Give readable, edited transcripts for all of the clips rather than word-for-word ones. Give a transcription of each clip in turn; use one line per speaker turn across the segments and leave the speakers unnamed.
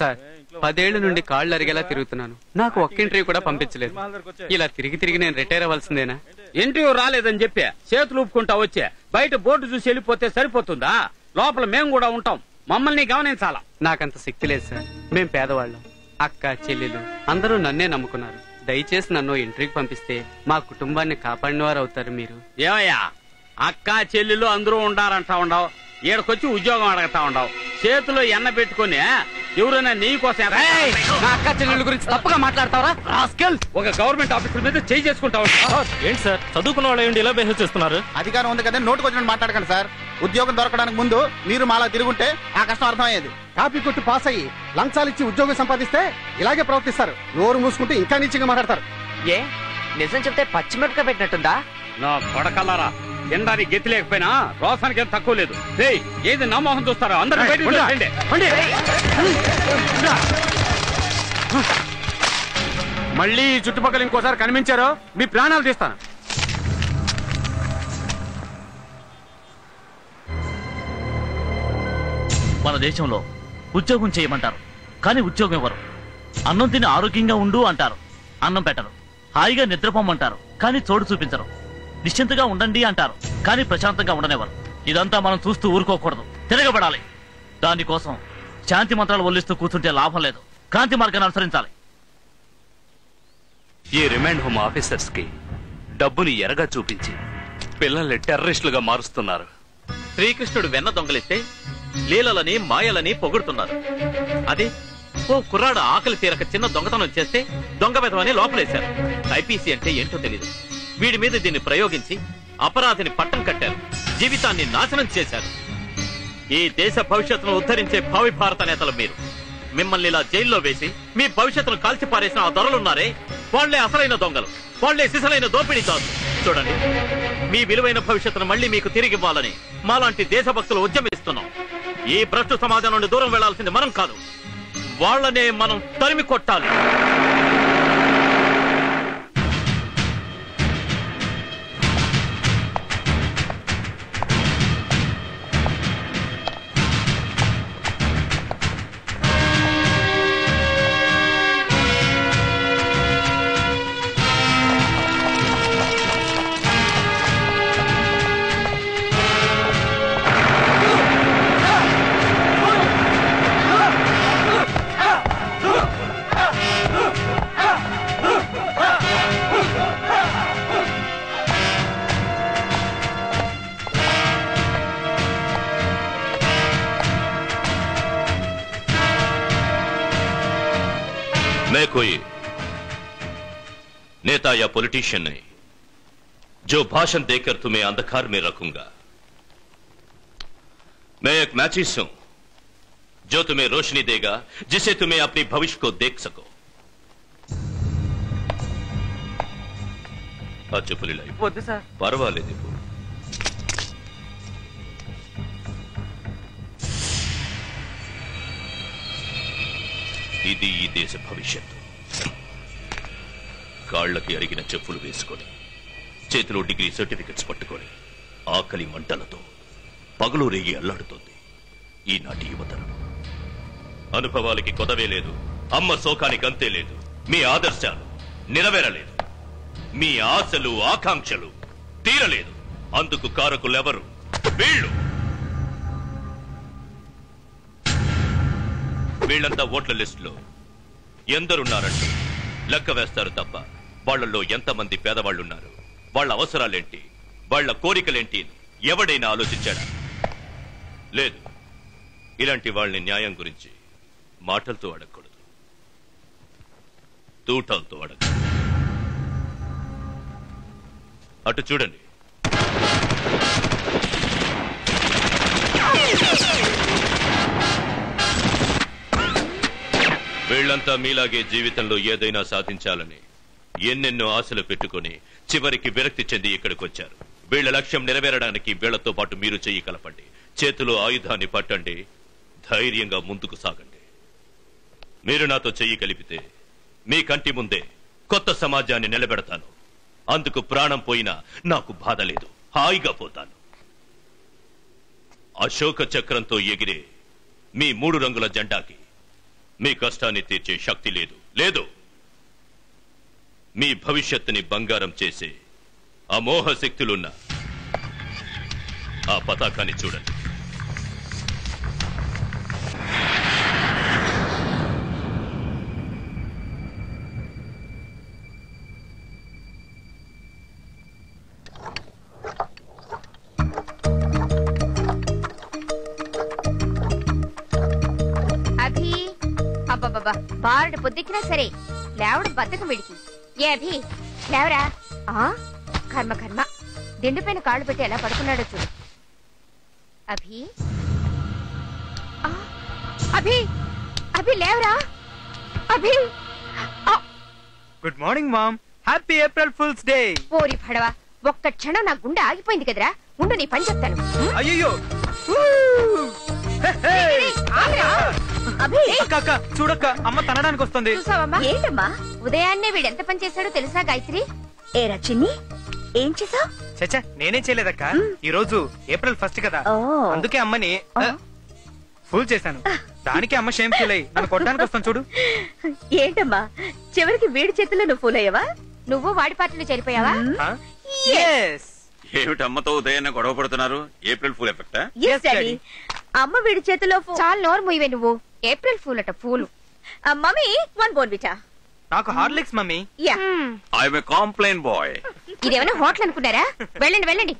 Sir 10 ఏళ్ల నుండి కాళ్ళు అరిగేలా తిరుగుతున్నాను. నాకు ఒక్క ఇంటర్వ్యూ కూడా పంపించలేదు. ఇలా తిరిగి నేను రిటైర్ అవ్వాల్సిందేనా?
ఇంటర్వ్యూ రాలేదని చెప్పి చేతులు ఊపుకుంటా వచ్చే బయట బోర్డు చూసి వెళ్ళిపోతే సరిపోతుందా? లోపల మేము కూడా ఉంటాం, మమ్మల్ని గమనించాలా.
నాకంత శక్తి లేదు సార్. మేం పేదవాళ్ళం. అక్క చెల్లెలు అందరూ నన్నే నమ్ముకున్నారు. దయచేసి నన్ను ఇంటర్వ్యూకి పంపిస్తే మా కుటుంబాన్ని కాపాడిన వారు అవుతారు మీరు.
ఏమయ్యా, అక్క చెల్లెలు అందరూ ఉండారంటా ఉండవు, ఈడకొచ్చి ఉద్యోగం అడగతా ఉండవు. చేతిలో ఎన్న పెట్టుకుని ఎవరైనా నీ కోసం
నా అక్క చెల్లెల గురించి తప్పుగా మాట్లాడతావరా?
ఒక గవర్నమెంట్ ఆఫీసర్ మీద చేయి చేసుకుంటా ఉంటా.
ఏంటి సార్, చదువుకున్న వాళ్ళు ఇలా బిహేవ్ చేస్తున్నారు?
అధికారం ఉంది కదా, నోటుకు వచ్చినట్టు మాట్లాడకండి సార్. ఉద్యోగం దొరకడానికి ముందు మీరు మాలా తిరుగుంటే ఆ కష్టం అర్థమయ్యేది.
కాపీ కొట్టు పాస్ అయ్యి లంచాలు ఇచ్చి ఉద్యోగం సంపాదిస్తే ఇలాగే ప్రవర్తిస్తారు. నోరు మూసుకుంటే ఇంకా నీచిగా మాట్లాడతారు.
ఏ నిజం చెప్తే పచ్చిమిరపకాయ పెట్టినట్టుందా?
నా కొడకల్లారా, తినడానికి గెత్తి లేకపోయినా రోసానికి ఏం తక్కువ లేదు. ఏది నా మొహం చూస్తారో అందరూ
మళ్ళీ ఈ చుట్టుపక్కల ఇంకోసారి కనిపించారో మీ ప్రాణాలు తీస్తాను.
మన దేశంలో ఉద్యోగం చేయమంటారు, కానీ ఉద్యోగం ఇవ్వరు. అన్నం తిని ఆరోగ్యంగా ఉండు అంటారు, అన్నం పెట్టరు. హాయిగా నిద్రపోమంటారు, కానీ చోటు చూపించరు. నిశ్చింతగా ఉండండి అంటారు, కానీ ప్రశాంతంగా ఉండనివ్వరు. ఇదంతా మనం చూస్తూ ఊరుకోకూడదు, తిరగబడాలి. దానికోసం శాంతి మంత్రాలు వల్లిస్తూ కూర్చుంటే లాభం లేదు. క్రాంతి మార్గాన్ని అనుసరించాలి.
ఈ రిమాండ్ హోమ్ ఆఫీసర్స్ కి డబ్బుని ఎరగా చూపించి పిల్లల్ని టెర్రరిస్టులుగా మారుస్తున్నారు.
శ్రీకృష్ణుడు వెన్న దొంగలిస్తే లీలలని మాయలని పొగుడుతున్నారు. అదే ఓ కుర్రాడు ఆకలి తీరక చిన్న దొంగతనం చేస్తే దొంగ వెధవని లోపలేశారు. ఐపీసీ అంటే ఏంటో తెలీదు. వీడి మీద దీన్ని ప్రయోగించి అపరాధిని పట్టం కట్టారు, జీవితాన్ని నాశనం చేశారు. ఈ దేశ భవిష్యత్తును ఉద్ధరించే భావి భారత నేతలు మీరు. మిమ్మల్ని ఇలా జైల్లో వేసి మీ భవిష్యత్తును కాల్చిపారేసిన ఆ దొరలున్నారే, వాళ్లే అసలైన దొంగలు, వాళ్లే సిసలైన దోపిడీదారులు. చూడండి, మీ విలువైన భవిష్యత్తును మళ్లీ మీకు తిరిగివ్వాలని మాలాంటి దేశభక్తులు ఉద్యమిస్తున్నాం. ఈ భ్రష్టు సమాజం నుండి దూరం వెళ్లాల్సింది మనం కాదు, వాళ్లనే మనం తరిమి కొట్టాలి.
मैं कोई नेता या पॉलिटिशियन नहीं जो भाषण देकर तुम्हें अंधकार में रखूंगा। मैं एक मैचिस हूं जो तुम्हें रोशनी देगा, जिसे तुम्हें अपने भविष्य को देख सको। పర్వాలేదు. ఇది ఈ దేశ భవిష్యత్తు. కాళ్లకి అరిగిన చెప్పులు వేసుకొని, చేతిలో డిగ్రీ సర్టిఫికెట్స్ పట్టుకొని, ఆకలి మంటలతో పగలు రేగి అల్లాడుతోంది ఈనాటి యువతరం. అనుభవాలకి కొదవే లేదు, అమ్మ శోకానికి అంతే లేదు. మీ ఆదర్శాలు నెరవేరలేదు, మీ ఆశలు ఆకాంక్షలు తీరలేదు. అందుకు కారకులెవరు? వీళ్ళు. వీళ్ళంతా ఓట్ల లిస్టులో ఎందరున్నారంటూ లెక్క వేస్తారు తప్ప వాళ్లలో ఎంతమంది పేదవాళ్లున్నారు, వాళ్ల అవసరాలేంటి, వాళ్ల కోరికలేంటి ఎవడైనా ఆలోచించాడా? లేదు. ఇలాంటి వాళ్ళని న్యాయం గురించి మాటలతో అడగకూడదు, తూటాలతో అడగ. అటు చూడండి. వీళ్లంతా మీలాగే జీవితంలో ఏదైనా సాధించాలని ఎన్నెన్నో ఆశలు పెట్టుకుని చివరికి విరక్తి చెంది ఇక్కడికి వచ్చారు. వీళ్ల లక్ష్యం నెరవేరడానికి వీళ్లతో పాటు మీరు చెయ్యి కలపండి, చేతిలో ఆయుధాన్ని పట్టండి, ధైర్యంగా ముందుకు సాగండి. మీరు నాతో చెయ్యి కలిపితే మీ కంటి ముందే కొత్త సమాజాన్ని నిలబెడతాను. అందుకు ప్రాణం పోయినా నాకు బాధ లేదు, హాయిగా పోతాను. అశోక చక్రంతో ఎగిరే మీ 3 రంగుల జెండాకి మీ కష్టాన్ని తీర్చే శక్తి లేదు. లేదు, మీ భవిష్యత్తుని బంగారం చేసే అమోఘ శక్తులున్న ఆ పతాకాన్ని చూడండి.
బారుడు పొద్దుకినా సరే లేవడం బద్దకం విడికి. ఏ అభి లేవరా. కర్మ కర్మ, దిండుపైన కాళ్ళు పెట్టి ఎలా పడుకున్నాడో చూడు. అభి అభి అభి లేవరా. Abhi
good morning mom. Happy April fools day.
ఓరి పడవా, ఒక్క క్షణం నా గుండె ఆగిపోయింది కదరా. ఉండు నీ పని చెప్తాను.
అయ్యో చూడక్క, అమ్మ తనడానికి వస్తుంది.
ఏంటమ్మా ఉదయాన్నే వీడెంత పని చేశాడో తెలుసా గాయత్రి? ఏ రచిన్ని ఏం చేసావు?
చచ్చా నేనేం చేయలేదక్క. ఈ రోజు ఏప్రిల్ 1 కదా, అందుకే అమ్మని ఫూల్ చేశాను. దానికి అమ్మ షేమ్ ఫీల్ అయ్యి నన్ను కొట్టడానికి వస్తాను చూడు.
ఏంటమ్మా చివరికి వీడి చేతుల్లో నువ్వు ఫూల్ అయ్యావా? నువ్వు వాడి పార్టీలో చేరిపోయావా?
ఏమిటమ్మతో ఉదయాన్నే గొడవ పడుతున్నారు? ఏప్రిల్ ఫూల్ ఎఫెక్టా?
అమ్మ వీడి చేతిలో చాలా నోరు ముయ్యవే నువ్వు. ఏప్రిల్ ఫూల్ అట ఫూల్. Mummy 1 Bournvita.
నాకు Horlicks mummy.
I'm a complaint boy.
ఇదేమైనా హోటల్ అనుకున్నారా? వెళ్ళండి వెళ్ళండి.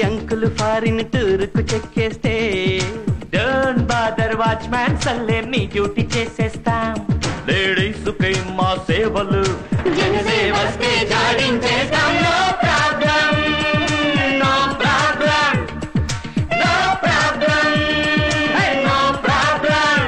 అంకుల్ ఫారిన్ టూరుకు చెక్కేస్తే డోంట్ బాదర్ వాచ్మ్యాన్ సల్లే మీ డ్యూటీ చేసేస్తాం. లేడీస్ కై మా సేవలు జనసేవస్తే జాడించేస్తాం. No problem no problem no problem no problem.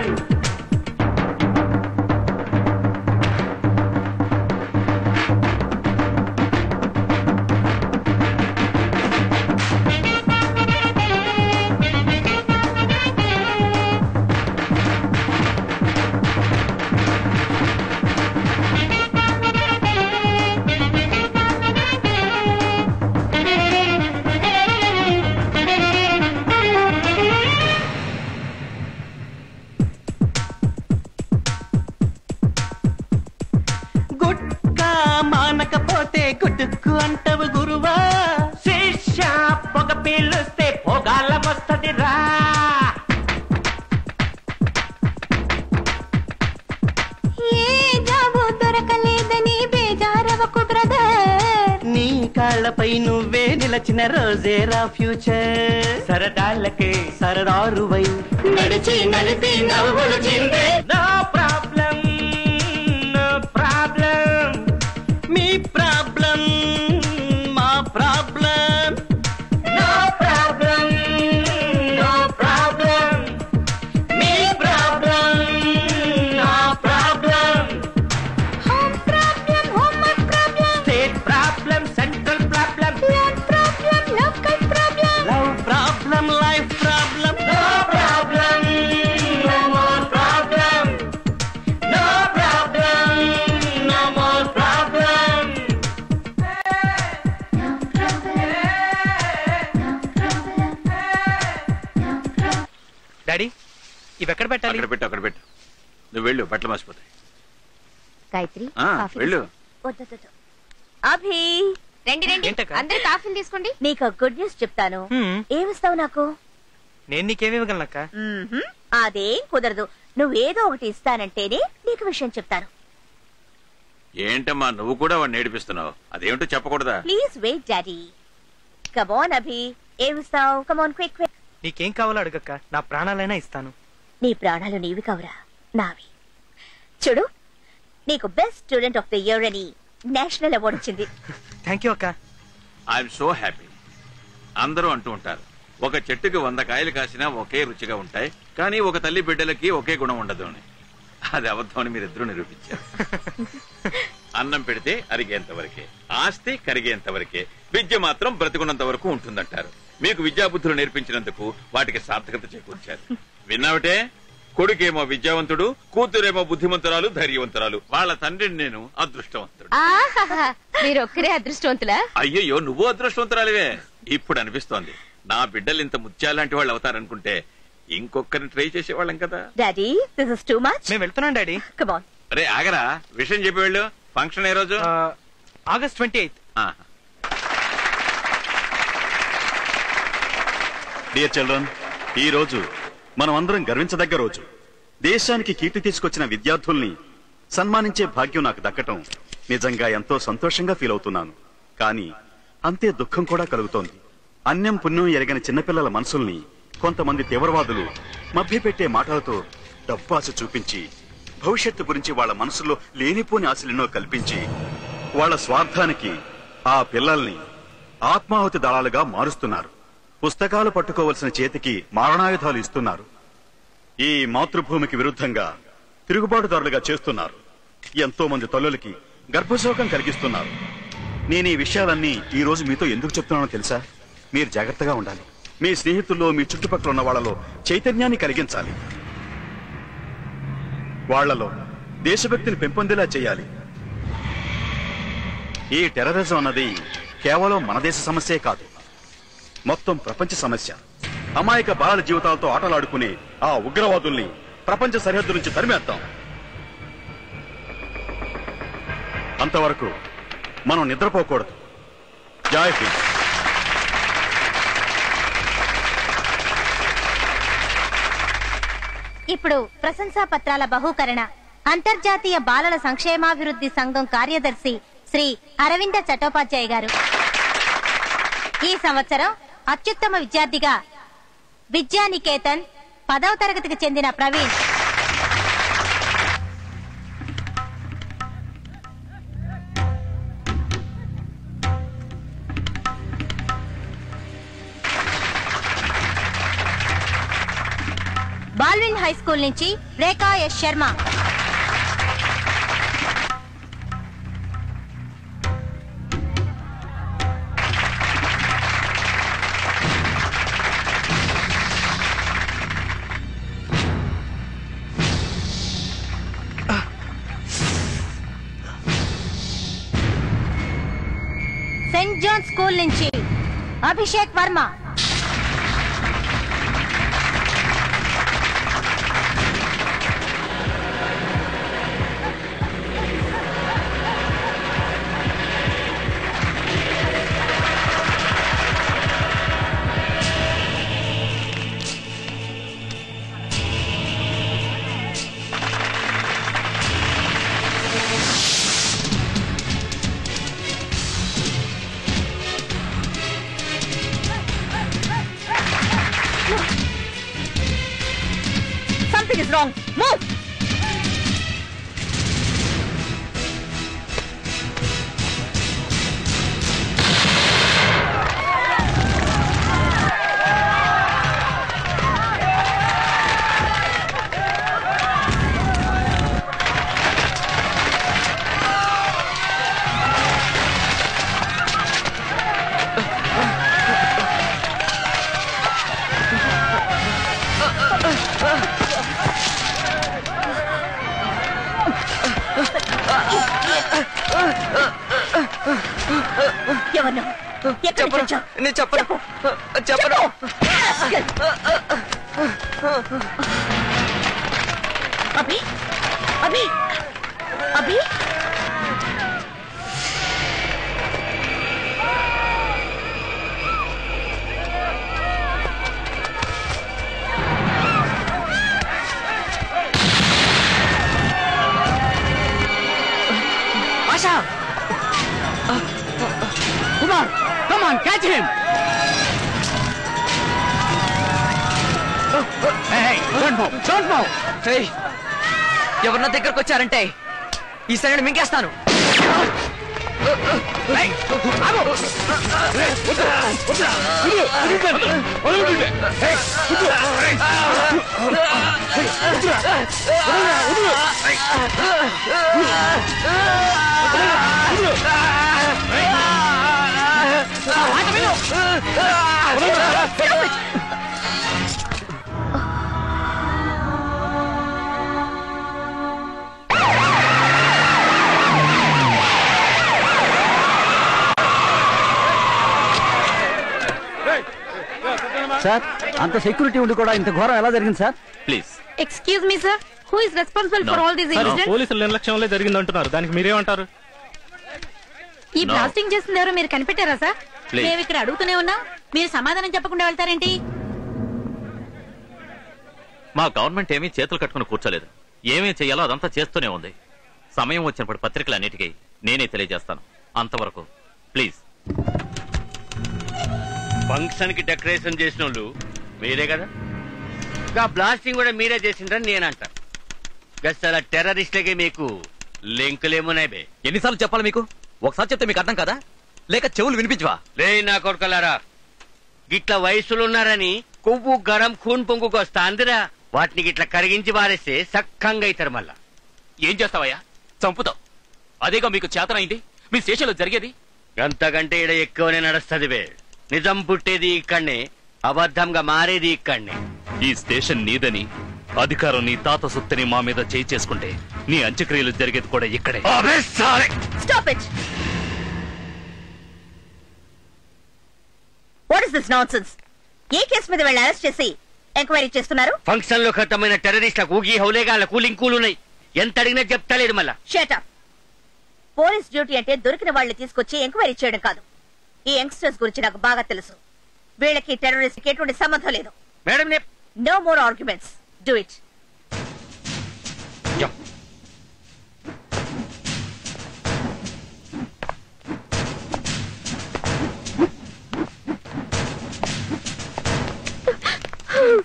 గుడ్డుకు అంటవు గురువా, శిష్య పొగ పీలుస్తే పొగాలం వస్తది రా.
ఏ జాబు దొరకలేదని బేజారవకు బ్రదర్.
నీ కాళ్ళపై నువ్వే నిలచిన రోజేరా ఫ్యూచర్. సరదాలకే సరదారువై నడిచి నడిపి నవ్వులు చిందే. నో ప్రాబ్లం
ఇవి ఎక్కడ పెట్టాలి?
అక్కడ పెట్టు నువ్వు వెళ్ళు, బట్టలు మర్చిపోతాయి.
గాయత్రి
వెళ్ళు.
అభి రండి అందరు కాఫీలు తీసుకోండి. నీకు గుడ్ న్యూస్ చెప్తాను. ఏమిస్తావు నాకు?
నేను నీకేమివ్వగలనక్క?
అదేం కుదరదు. నువ్వేదో ఒకటి ఇస్తానంటేనే నీకు విషయం చెప్తాను.
ఏంటమ్మా నువ్వు కూడా వాడిని ఏడిపిస్తున్నావు? అదేంటో చెప్పకూడదా?
Please wait daddy. Come on Abhi, ఏమిస్తావు? Come on quick quick.
నీకేం కావాలో అడగక్క, నా ప్రాణాలైనా ఇస్తాను.
నీ ప్రాణాలు నీవి కావురా, నావి. చూడు, నీకు best student of the year అని నేషనల్ అవార్డు వచ్చింది.
థ్యాంక్ యూ అక్క.
I'm so happy. అందరూ అంటూ ఉంటారు, ఒక చెట్టుకి 100 కాయలు కాసినా ఒకే రుచిగా ఉంటాయి, కానీ ఒక తల్లి బిడ్డలకి ఒకే గుణం ఉండదు అని. అది అబద్ధం అని మీరిద్దరూ నిరూపించారు. అన్నం పెడితే అరిగేంత వరకే, ఆస్తి కరిగేంత వరకే, విద్య మాత్రం బ్రతికున్నంత వరకు ఉంటుందంటారు. మీకు విద్యాబుద్ధులు నేర్పించినందుకు వాటికి సార్థకత చేకూర్చారు. విన్నావటే? కొడుకేమో విద్యావంతుడు, కూతురేమో బుద్ధిమంతురాలు, ధైర్యవంతురాలు. వాళ్ళ తండ్రిని నేను అదృష్టవంతుడు.
మీరు ఒక్కరే అదృష్టవంతులా?
అయ్యయ్యో, నువ్వు అదృష్టవంతురాలివే. ఇప్పుడు అనిపిస్తోంది, నా బిడ్డలు ఇంత ముత్యాలాంటి వాళ్ళు అవుతారనుకుంటే ఇంకొకరిని ట్రై చేసేవాళ్ళం కదా.
Daddy, this is too much.
మేము వెళ్తున్నాం డాడీ.
Come on.
అరే ఆగరా, విషయం చెప్పి వెళ్ళు. ఫంక్షన్ ఏ రోజు?
ఆగస్ట్ 28.
డియర్ చిల్డ్రన్, ఈ రోజు మనం అందరం గర్వించదగ్గ రోజు. దేశానికి కీర్తి తీసుకొచ్చిన విద్యార్థుల్ని సన్మానించే భాగ్యం నాకు దక్కటం నిజంగా ఎంతో సంతోషంగా ఫీల్ అవుతున్నాను. కానీ అంతే దుఃఖం కూడా కలుగుతోంది. అన్యం పుణ్యం ఎరగని చిన్నపిల్లల మనసుల్ని కొంతమంది తీవ్రవాదులు మభ్యపెట్టే మాటలతో డబ్బు ఆశ చూపించి, భవిష్యత్తు గురించి వాళ్ళ మనసులో లేనిపోని ఆశలెన్నో కల్పించి, వాళ్ళ స్వార్థానికి ఆ పిల్లల్ని ఆత్మాహుతి దళాలుగా మారుస్తున్నారు. పుస్తకాలు పట్టుకోవలసిన చేతికి మారణాయుధాలు ఇస్తున్నారు. ఈ మాతృభూమికి విరుద్ధంగా తిరుగుబాటుదారులుగా చేస్తున్నారు. ఎంతో మంది తల్లులకి గర్భశోకం కలిగిస్తున్నారు. నేను ఈ విషయాలన్నీ ఈ రోజు మీతో ఎందుకు చెప్తున్నానో తెలుసా? మీరు జాగ్రత్తగా ఉండాలి. మీ స్నేహితుల్లో, మీ చుట్టుపక్కల ఉన్న వాళ్లలో చైతన్యాన్ని కలిగించాలి. వాళ్లలో దేశభక్తిని పెంపొందేలా చేయాలి. ఈ టెర్రరిజం అన్నది కేవలం మన దేశ సమస్యే కాదు, మొత్తం ప్రపంచ సమస్య. అమాయక బాలల జీవితాలతో ఆటలాడుకునే ఆ ఉగ్రవాదుల్ని ప్రపంచ సరిహద్దు నుంచి తరిమేద్దాం. అంతవరకు మనం నిద్రపోకూడదు. జై హింద్.
ఇప్పుడు ప్రశంసా పత్రాల బహూకరణ అంతర్జాతీయ బాలల సంక్షేమాభివృద్ధి సంఘం కార్యదర్శి శ్రీ అరవింద చట్టోపాధ్యాయ గారు. ఈ సంవత్సరం అత్యుత్తమ విద్యార్థిగా విద్యానికేతన్ 10వ తరగతికి చెందిన ప్రవీణ్, బాల్విన్ హై స్కూల్ నుంచి Rekha S Sharma, Saint John school నుంచి Abhishek Varma, something is wrong. Move! ఎవరు? ఎక్కడి నుంచి వచ్చావు?
నేను చెప్పను.
Abhi Abhi Abhi
Asha Kumar come on catch him
ఎవరిన దగ్గరకు వచ్చారంటే ఈ సరైన మింగేస్తాను.
సార్ అంత సెక్యూరిటీ ఉండి కూడా ఇంత ఘోరం ఎలా జరిగింది sir?
Please
excuse me sir, who is responsible for all this incident?
పోలీసుల నిర్లక్ష్యంలో జరిగింది అంటున్నారు, దానికి మీరేమంటారు?
ఈ బ్లాస్టింగ్ చేస్తుంది ఎవరో మీరు కనిపెట్టారా సార్?
Please.
మేము ఇక్కడ అడుగుతూనే ఉన్నాం, మీరు సమాధానం చెప్పకుండా వెళ్తారేంటి?
మా గవర్నమెంట్ ఏమీ చేతులు కట్టుకుని కూర్చోలేదు. ఏమేం చేయాలో అదంతా చేస్తూనే ఉంది. సమయం వచ్చినప్పుడు పత్రికలన్నిటికీ నేనే తెలియజేస్తాను. అంతవరకు ప్లీజ్.
ఫంక్షన్ కి డెకరేషన్ చేసిన వాళ్ళు మీరే కదా, బ్లాస్టింగ్ కూడా మీరే చేసిండ్రని నేనంట. గస్తల టెర్రరిస్ట్లకి మీకు లింకులేమున్నాయి బే.
ఎన్నిసార్లు చెప్పాలి మీకు? ఒకసారి చెప్తే మీకు అర్థం కదా, లేక చెవులు వినిపించవా?
రే నా కొడుకలారా, గిట్ల వయసులున్నారని కొవ్వు గరం ఖూన్ పొంగుకొస్తా అందిరా. వాటిని గిట్ల కరిగించి వారేస్తే సక్కంగా అవుతారు. మళ్ళా
ఏం చేస్తావయ్యా? చంపుతావు. అదేగా మీకు చేతనైంది. మీ స్టేషన్లో జరిగేది
అంతకంటే ఇడ ఎక్కువనే నడుస్తుంది బే. నిజం పుట్టేది ఇక్కడనే, అబద్ధంగా మారేది ఇక్కడనే.
ఈ స్టేషన్ నీదని, అధికారం నీ తాత సొత్తని మా మీద చేయి చేసుకుంటే నీ అంత్యక్రియలు జరిగేది కూడా ఇక్కడే.
Stop it. What is this nonsense? A case మీద వీళ్ళని అరెస్ట్ చేసి ఎంక్వైరీ చేస్తున్నారు?
ఫంక్షన్ లో ఖతమైన టెర్రరిస్ట్లకు ఊగి హౌలేగాళ్లకు లింకులున్నాయి. ఎంత అడిగినా చెప్తలేదు. మళ్ళా
షట్ అప్. పోలీస్ డ్యూటీ అంటే దొరికిన వాళ్ళని తీసుకొచ్చి ఎంక్వైరీ చేయడం కాదు. ఈ యంగ్స్టర్స్ గురించి నాకు బాగా తెలుసు. వీళ్ళకి టెర్రరిస్ట్ కి ఎటువంటి సంబంధం లేదు.
Madam
no more arguments. Do it.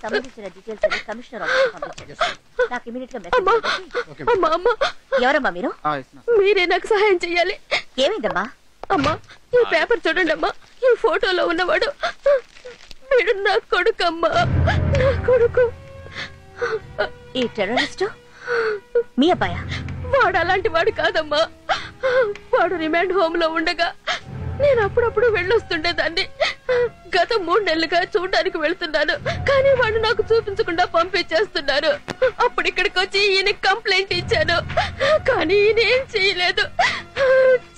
సంబంధించిన డీటెయిల్స్ అన్ని కమిషనర్ ఆఫీస్ పంపించండి. నాకు ఇమీడియట్ గా మెసేజ్. ఎవరమ్మా మీరు?
మీరే నాకు సహాయం చెయ్యాలి.
ఏమైందమ్మా?
అమ్మా ఈ పేపర్ చూడండి అమ్మా. ఈ ఫోటోలో ఉన్నవాడు వీడు నా కొడుకు అమ్మా, నా కొడుకు.
ఈ టెర్రరిస్ట్ మీ అబ్బాయా?
వాడు అలాంటి వాడు కాదమ్మా. వాడు రిమాండ్ హోమ్ లో ఉండగా నేను అప్పుడప్పుడు వెళ్ళొస్తుండేదాన్ని. గత 3 నెలలుగా చూడడానికి వెళ్తున్నాను, కానీ వాడు నాకు చూపించకుండా పంపించేస్తున్నారు. అప్పుడు ఇక్కడికి వచ్చి ఈయన కంప్లైంట్ ఇచ్చాను, కానీ ఈయన ఏం చేయలేదు.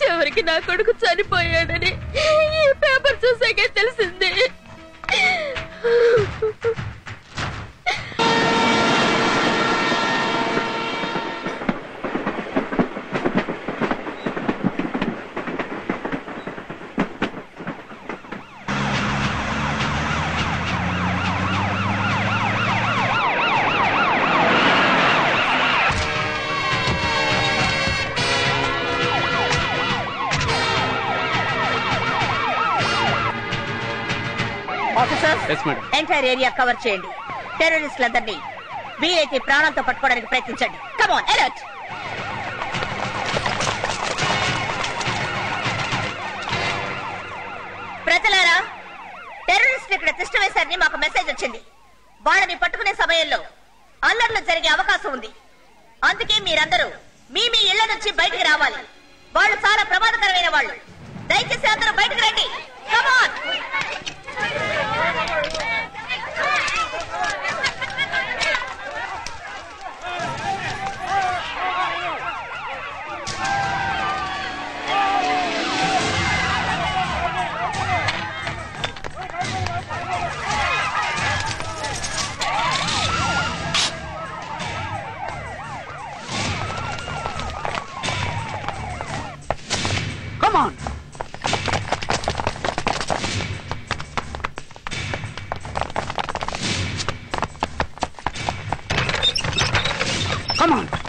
చివరికి నా కొడుకు చనిపోయాడని ఈ పేపర్ చూసాకే తెలిసింది.
ఎంటైర్ ఏరియా కవర్ చేయండి. టెర్రరిస్టులందరినీ వీలైతే ప్రాణాలతో పట్టుకోవడానికి ప్రయత్నించండి. Come on, alert. ప్రజలారా, టెర్రరిస్టులు ఇక్కడ తిష్ట వేశారని మాకు మెసేజ్ వచ్చింది. వాళ్ళని పట్టుకునే సమయంలో అల్లర్లు జరిగే అవకాశం ఉంది. అందుకే మీరందరూ మీ మీ ఇళ్ల నుంచి బయటికి రావాలి. వాళ్ళు చాలా ప్రమాదకరమైన వాళ్ళు. దయచేసి అందరూ బయటకు రండి. Come on.
Come on. Come on.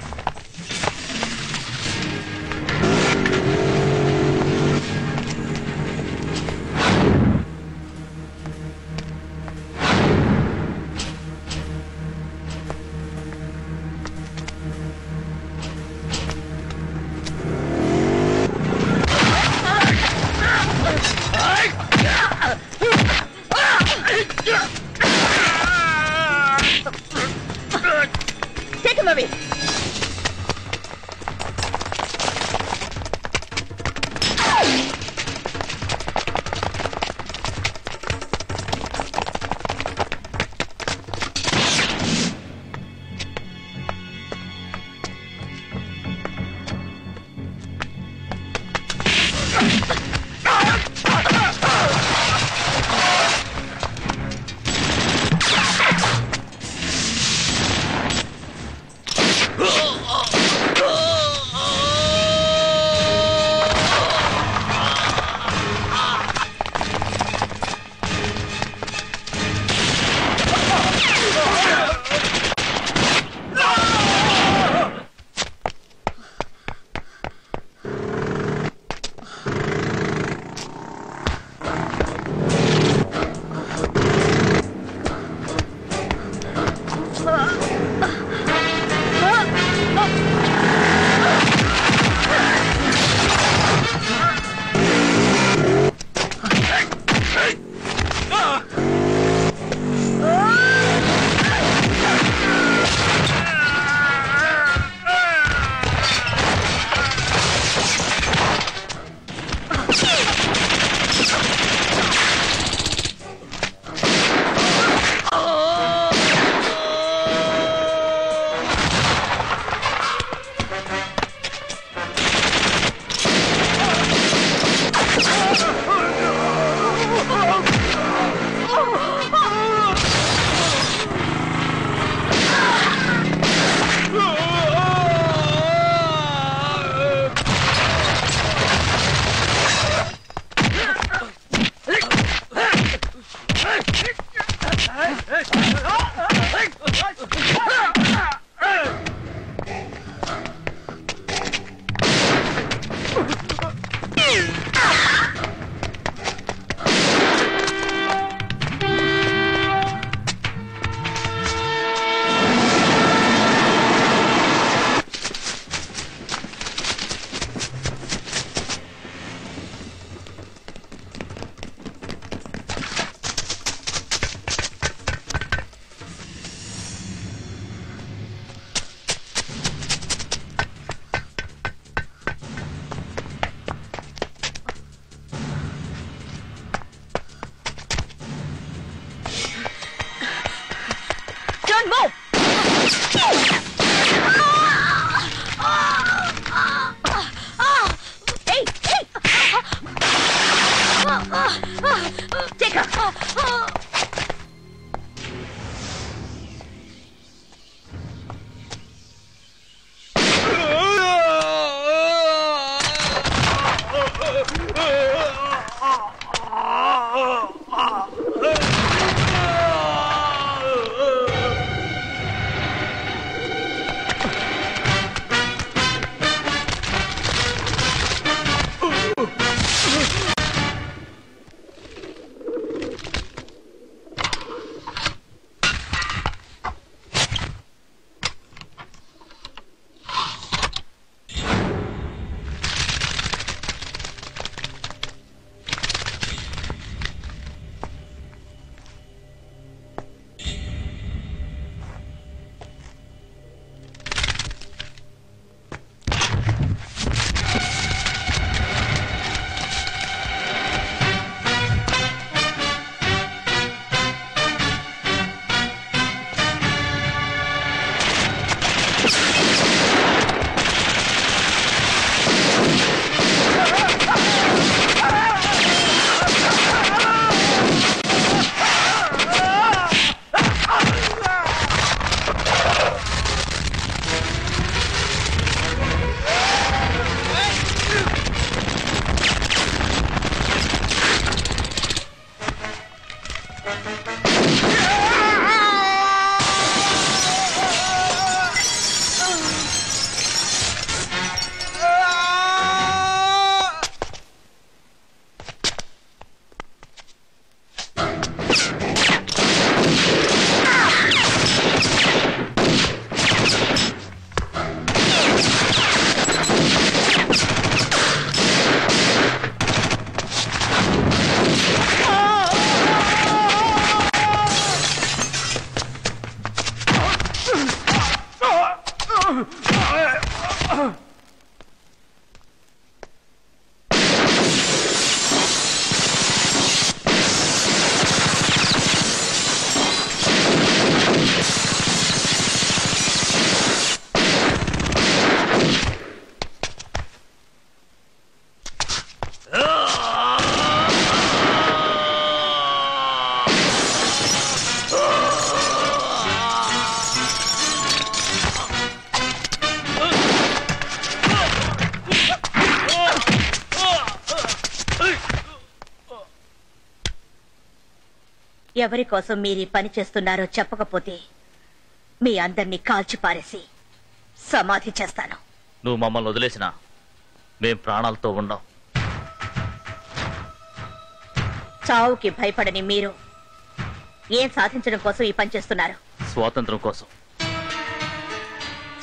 ఎవరి కోసం మీరు ఈ పని చేస్తున్నారో చెప్పకపోతే మీ అందరినీ కాల్చి పారేసి సమాధి చేస్తాను.
నువ్వు మమ్మల్ని వదిలేసినా మేం ప్రాణాలతో ఉండం.
చావుకి భయపడని మీరు ఏం సాధించడం కోసం ఈ పని చేస్తున్నారు?
స్వాతంత్రం కోసం.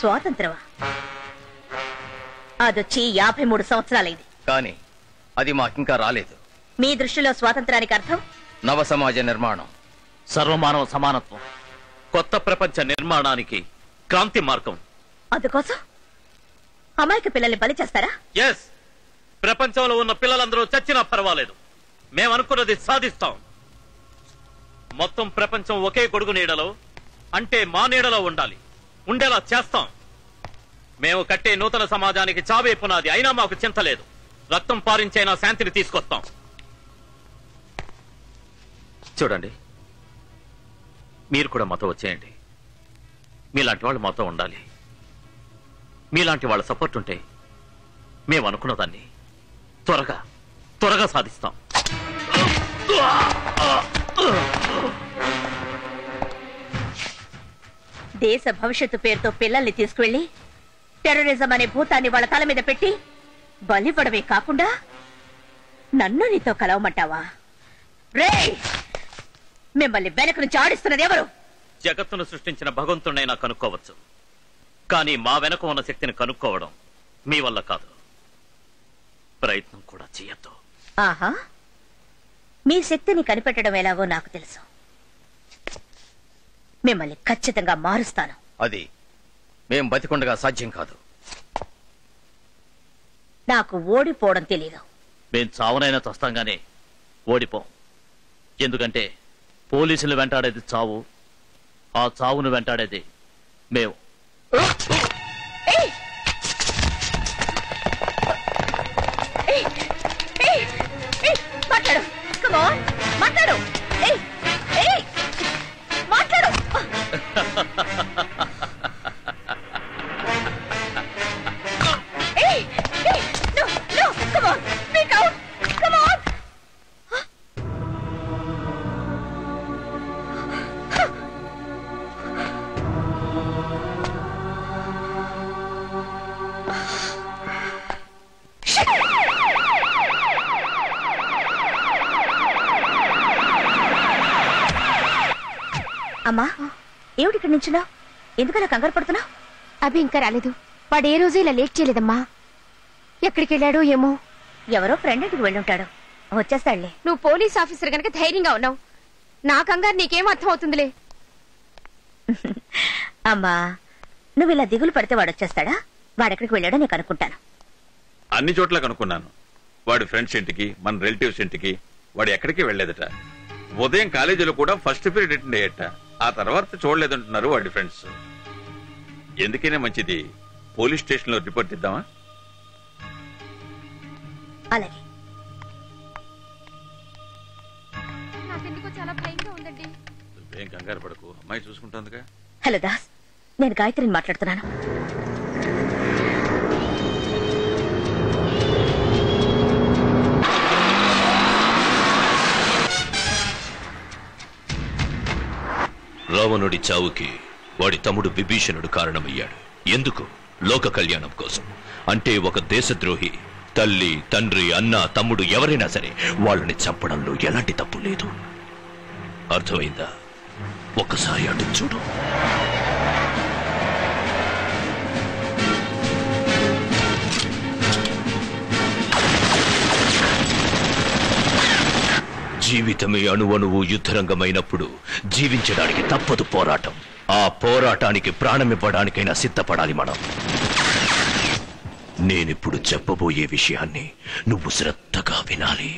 స్వాతంత్రమా? అదొచ్చి 53 సంవత్సరాలైంది.
కానీ అది మాకింకా రాలేదు.
మీ దృష్టిలో స్వాతంత్రానికి అర్థం
నవ సమాజ నిర్మాణం,
సర్వమానవ సమానత్వం, కొత్త ప్రపంచ నిర్మాణానికి క్రాంతి మార్గం.
అందుకోసం అమాయక పిల్లల్ని బలి చేస్తారా?
ఎస్, ప్రపంచంలో ఉన్న పిల్లలందరూ చచ్చినా పర్వాలేదు, మేమనుకున్నది సాధిస్తాం. మొత్తం ప్రపంచం ఒకే గొడుగు నీడలో, అంటే మా నీడలో ఉండాలి, ఉండేలా చేస్తాం. మేము కట్టే నూతన సమాజానికి చావే పునాది. అయినా మాకు చింతలేదు. రక్తం పారించైనా శాంతిని తీసుకొస్తాం. చూడండి, మీరు కూడా మాతో వచ్చేయండి. మీలాంటి వాళ్ళు మాతో ఉండాలి. మీలాంటి వాళ్ళ సపోర్ట్ ఉంటే మేము అనుకున్న దాన్ని త్వరగా సాధిస్తాం.
దేశ భవిష్యత్తు పేరుతో పిల్లల్ని తీసుకువెళ్లి టెర్రరిజం అనే భూతాన్ని వాళ్ళ తల మీద పెట్టి బలివ్వడమే కాకుండా నన్ను నీతో కలవమంటావా? రేయ్, మిమ్మల్ని వెనక నుంచి ఆడిస్తున్నది ఎవరు?
జగత్తును సృష్టించిన భగవంతుడైనా కనుక్కోవచ్చు, కానీ మా వెనక ఉన్న శక్తిని కనుక్కోవడం మీ వల్ల కాదు. ప్రయత్నం కూడా చేయొద్దు.
ఆహా, మీ శక్తిని కనిపెట్టడం ఎలాగో నాకు తెలుసు. మిమ్మల్ని ఖచ్చితంగా మారుస్తాను.
అది మేం బతికుండగా సాధ్యం కాదు.
నాకు ఓడిపోవడం తెలీదు.
మేం చావునైనా చస్తాంగానే ఓడిపోం. ఎందుకంటే పోలీసులు వెంటాడేది చావు, ఆ చావును వెంటాడేది మేము.
మాట్లాడు, మాట్లాడు, మాట్లాడు. అమ్మా, ఏమిటి ఇక్కడ నించున్నా? ఎందుకలా కంగారు పడుతున్నా?
అభి ఇంకా రాలేదు. వాడు ఏ రోజు ఇలా లేట్ చేయలేదమ్మా. ఎక్కడికి వెళ్ళాడో ఏమో.
ఎవరో ఫ్రెండ్ ఇంటికి వెళ్ళుంటాడు, వచ్చేస్తాడులే.
నువ్వు పోలీస్ ఆఫీసర్ గనక ధైర్యంగా ఉన్నావు. నా కంగారు నీకేం అర్థం అవుతుందిలే.
అమ్మా, నువ్వు ఇలా దిగులు పడితే వాడు వచ్చేస్తాడా? వాడెక్కడికి వెళ్ళాడో నేను కనుక్కుంటాను.
అన్ని చోట్ల కనుక్కున్నాను. వాడి ఫ్రెండ్స్ ఇంటికి, మన రిలేటివ్స్ ఇంటికి వాడు ఎక్కడికి వెళ్లేదట. ఉదయం కాలేజీలో కూడా ఫస్ట్ పీరియడ్ అటెండ్ అయ్యట. ఆ తర్వాత చూడలేదంటున్నారు వాడి ఫ్రెండ్స్. ఎందుకైనా మంచిది పోలీస్ స్టేషన్ లో రిపోర్ట్ ఇద్దామా?
అలాగే.
నాకెందుకో చాలా భయంగా ఉందండి.
ఏం కంగారు పడకు, అమ్మాయి చూసుకుంటుందిగా.
హలో దాస్, నేను గాయత్రిని మాట్లాడుతున్నాను.
రావణుడి చావుకి వాడి తమ్ముడు విభీషణుడు కారణమయ్యాడు. ఎందుకు? లోక కళ్యాణం కోసం. అంటే ఒక దేశద్రోహి తల్లి, తండ్రి, అన్న, తమ్ముడు ఎవరైనా సరే వాళ్ళని చంపడంలో ఎలాంటి తప్పు లేదు. అర్థమైందా? ఒక్కసారి అటు చూడు. జీవితమే అణువణువు యుద్ధరంగమైనప్పుడు జీవించడానికి తప్పదు పోరాటం. ఆ పోరాటానికి ప్రాణమివ్వడానికైనా సిద్ధపడాలి మనం. నేనిప్పుడు చెప్పబోయే విషయాన్ని నువ్వు శ్రద్ధగా వినాలి.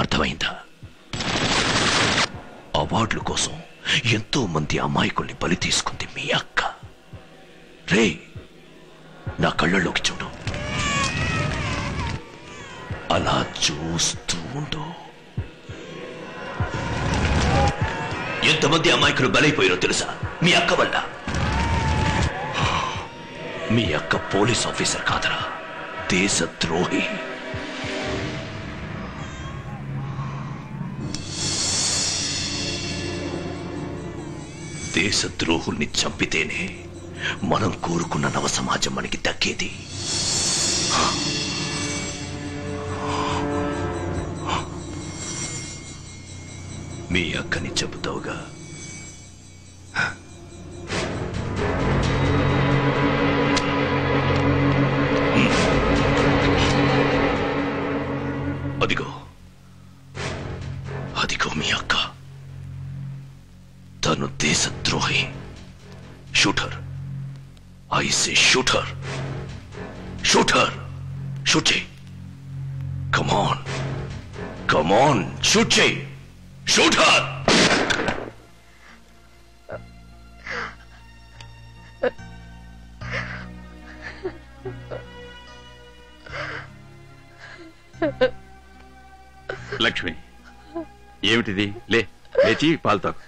అర్థమైందా? అవార్డుల కోసం ఎంతో మంది అమాయకుల్ని బలి తీసుకుంది మీ అక్క. రే, నా కళ్ళల్లోకి చూడు. అలా చూస్తూ ఉండు. ఎంతమంది అమాయకులు బలైపోయారో తెలుసా? మీ అక్క వల్ల. మీ అక్క పోలీస్ ఆఫీసర్ కాదరా, దేశద్రోహి. దేశద్రోహుల్ని చంపితేనే మనం కోరుకున్న నవ సమాజం మనకి దక్కేది. మీ అక్కని చెబుతావుగా? అదిగో అదిగో మీ అక్క. తను దేశద్రోహి. Shooter. I say shooter. Shooter. Shoot చేయి. కమాన్ కమాన్, షూట్ చేయి. షూటర్.
లక్ష్మి, ఏమిటిది? లేచి పాలు తాగు.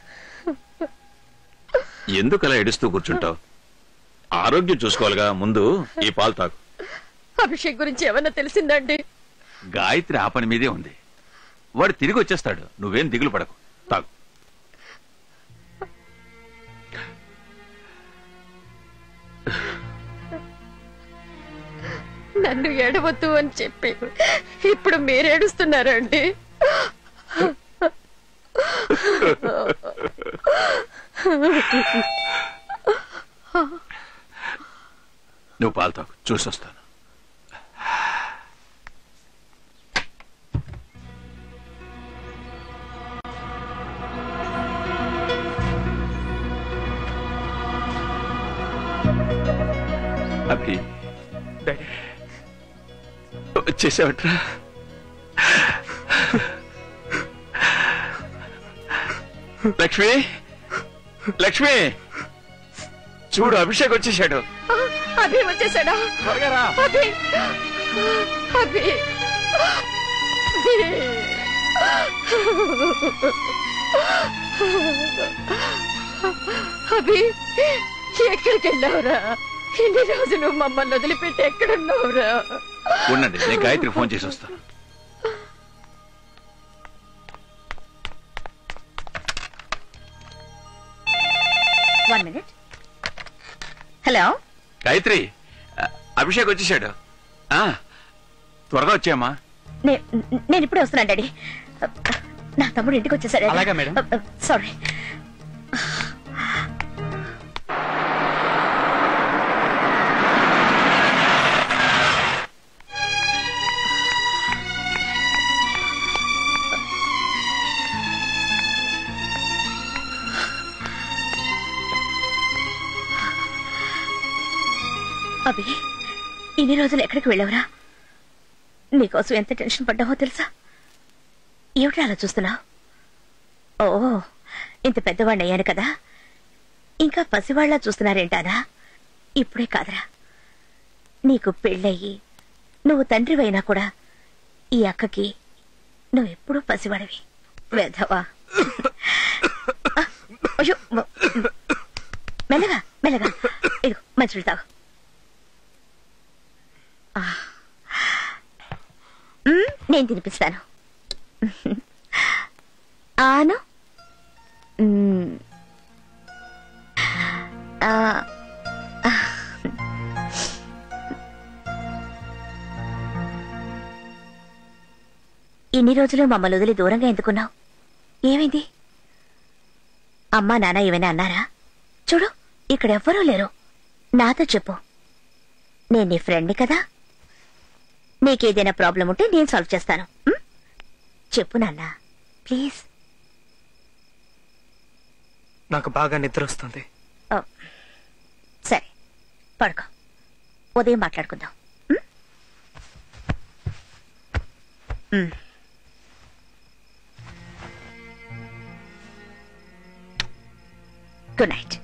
ఎందుకు అలా ఏడుస్తూ కూర్చుంటావు? ఆరోగ్యం చూసుకోవాలిగా, ముందు ఈ పాలు తాగు.
అభిషేక్ గురించి ఏమన్నా తెలిసిందండి?
గాయత్రి ఆ పని మీదే ఉంది. వాడు తిరిగి వచ్చేస్తాడు, నువ్వేం దిగులు పడకు. తాగు.
నన్ను ఏడవద్దు అని చెప్పి ఇప్పుడు మీరేడుస్తున్నారండి.
నువ్వు పాలు తాగు, చూసొస్తాను. అభి, వచ్చేసావట్రా? లక్ష్మి, లక్ష్మి, చూడు అభిషేక్ వచ్చేసాడు.
అభి వచ్చేసాడా?
త్వరగా రా.
అభి, అభి, అభి, ఎక్కడికి వెళ్ళావురా? ఇన్ని రోజులు మమ్మల్ని వదిలిపెట్టి ఎక్కడున్నావురా?
ఉండండి, నేను గాయత్రి ఫోన్ చేసి వస్తాను.
హలో
గాయత్రి, అభిషేక్ వచ్చేసాడు. త్వరగా వచ్చాయమ్మా.
నేను ఇప్పుడే వస్తున్నాను డాడీ. నా తమ్ముడు ఇంటికి వచ్చేసాడు.
అలాగా మేడం.
సారీ. అభి, ఇన్ని రోజులు ఎక్కడికి వెళ్ళావురా? నీకోసం ఎంత టెన్షన్ పడ్డావో తెలుసా? ఏమిటి అలా చూస్తున్నావు? ఓ, ఇంత పెద్దవాడిని అయ్యాను కదా, ఇంకా పసివాళ్లా చూస్తున్నారేంటానా? ఇప్పుడే కాదురా, నీకు పెళ్ళయ్యి నువ్వు తండ్రివైనా కూడా ఈ అక్కకి నువ్వెప్పుడూ పసివాడివి. వెధవా. అయ్యో, మెల్లగా మెల్లగా. ఇదిగో మంచినీళ్ళు తాగు. నేను తినిపిస్తాను. ఆను. ఇన్ని రోజులు మమ్మల్ని వదిలి దూరంగా ఎందుకున్నావు? ఏమైంది? అమ్మా నాన్న ఏమైనా అన్నారా? చూడు, ఇక్కడెవ్వరూ లేరు. నాతో చెప్పు, నేను నీ ఫ్రెండ్ని కదా. నీకేదైనా ప్రాబ్లం ఉంటే నేను సాల్వ్ చేస్తాను. చెప్పు నాన్న, ప్లీజ్.
నాకు బాగా నిద్ర వస్తుంది.
సరే, పడుకో. ఉదయం మాట్లాడుకుందాం. Good night.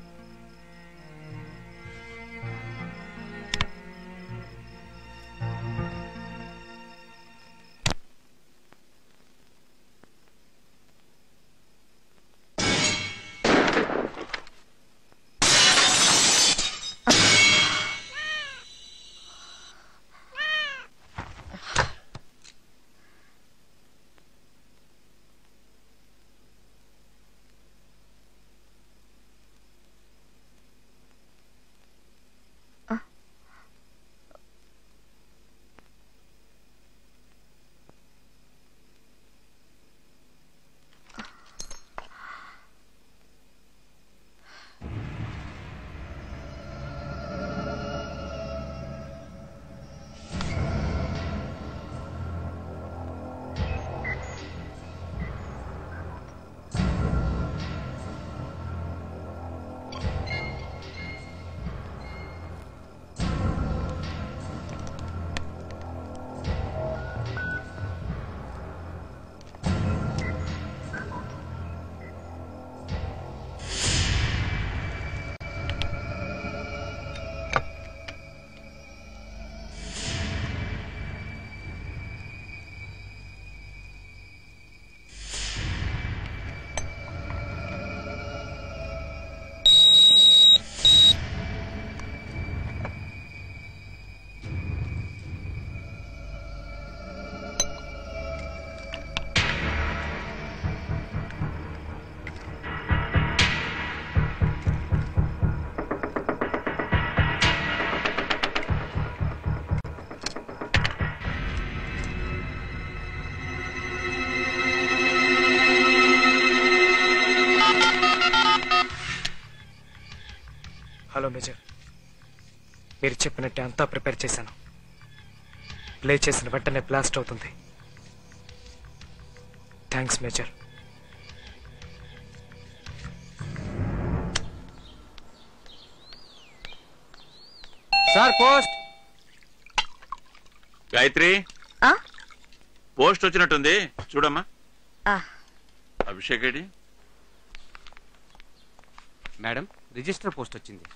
మేజర్. మీరు చెప్పినట్టే అంతా ప్రిపేర్ చేశాను. ప్లే చేసిన వెంటనే బ్లాస్ట్ అవుతుంది. Thanks major.
Sir post.
Gayatri, post వచ్చినట్టుంది, చూడమ్మా. Abhishek AD?
Madam, register post వచ్చింది.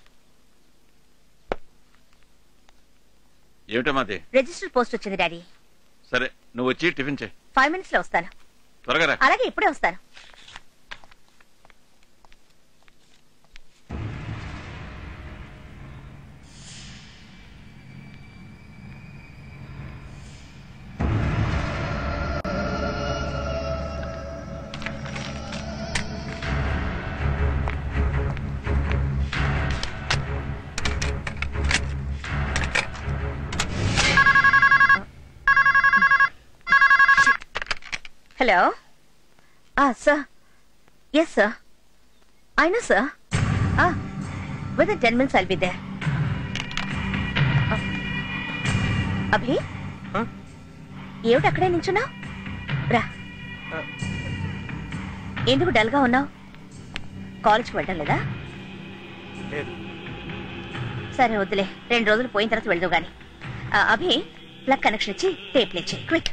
ఏమిటమ్మా అది?
రిజిస్టర్ పోస్ట్ వచ్చింది డాడీ.
సరే, నువ్వు వచ్చి టిఫిన్ చేయి.
5 minutes లో వస్తాను.
త్వరగా రా.
అలాగే ఇప్పుడే వస్తాను. Hello? Sir. Yes, sir. I know, sir. Within 10 minutes I'll be there. Abhi? ఏమిటి అక్కడే నించున్నావు? రా. ఎందుకు డల్గా ఉన్నావు? కాలేజ్కి వెళ్ళడం లేదా? సరే వద్దులే, 2 రోజులు పోయిన తర్వాత వెళ్దావు గాని. అభి, ప్లగ్ కనెక్షన్ ఇచ్చి టేప్ లేచి క్విక్.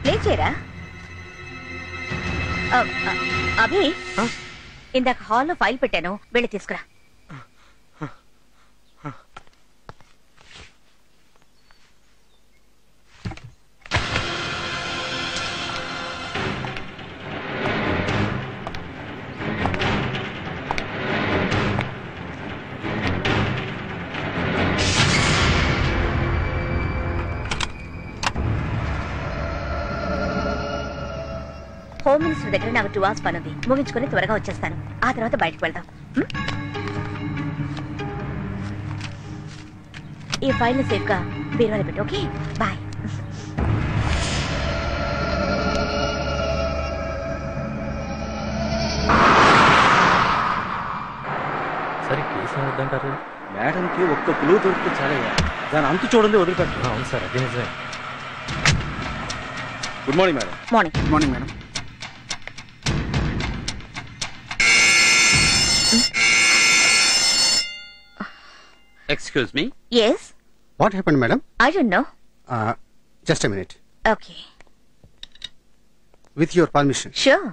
లేచేరా? అభి, ఇందాక హాల్లో ఫైల్ పెట్టాను, వెళ్ళి తీసుకురా. హోమ్ మినిస్టర్ దగ్గర నాకు 2 hours పని ఉంది, ముగించుకుని త్వరగా వచ్చేస్తాను. ఆ తర్వాత బయటకు వెళ్దాం. ఈ ఫైల్ సేఫ్ గా బీరువాలో పెట్టు. Okay, bye.
సరే, కేసు ఏమవుద్దంటారు?
మేడంకి ఒక్క క్లూ దొరికితే చాలయ్యా, దాని అంతు చూడండి వదిలిపెట్టు.
అవును సార్, అదే నిజమే.
Good morning madam.
Morning.
Good morning madam.
Excuse me?
Yes?
What happened, madam?
I don't know.
Just a minute.
Okay.
With your permission.
Sure.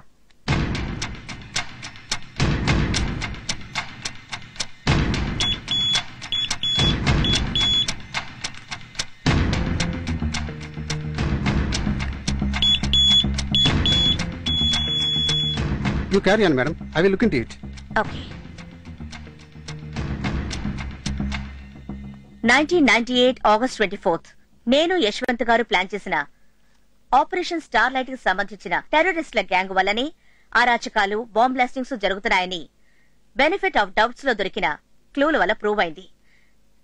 You carry on, madam. I will look into it.
Okay. 1998 August 24th నేను యశ్వంత్ గారు plan చేసిన operation star light కి సంబంధించిన టెర్రరిస్టుల gang వల్లనే అరాచకాలు, bomb blastings జరుగుతున్నాయని benefit of doubts లో దొరికిన క్లూల వల్ల ప్రూవ్ అయింది.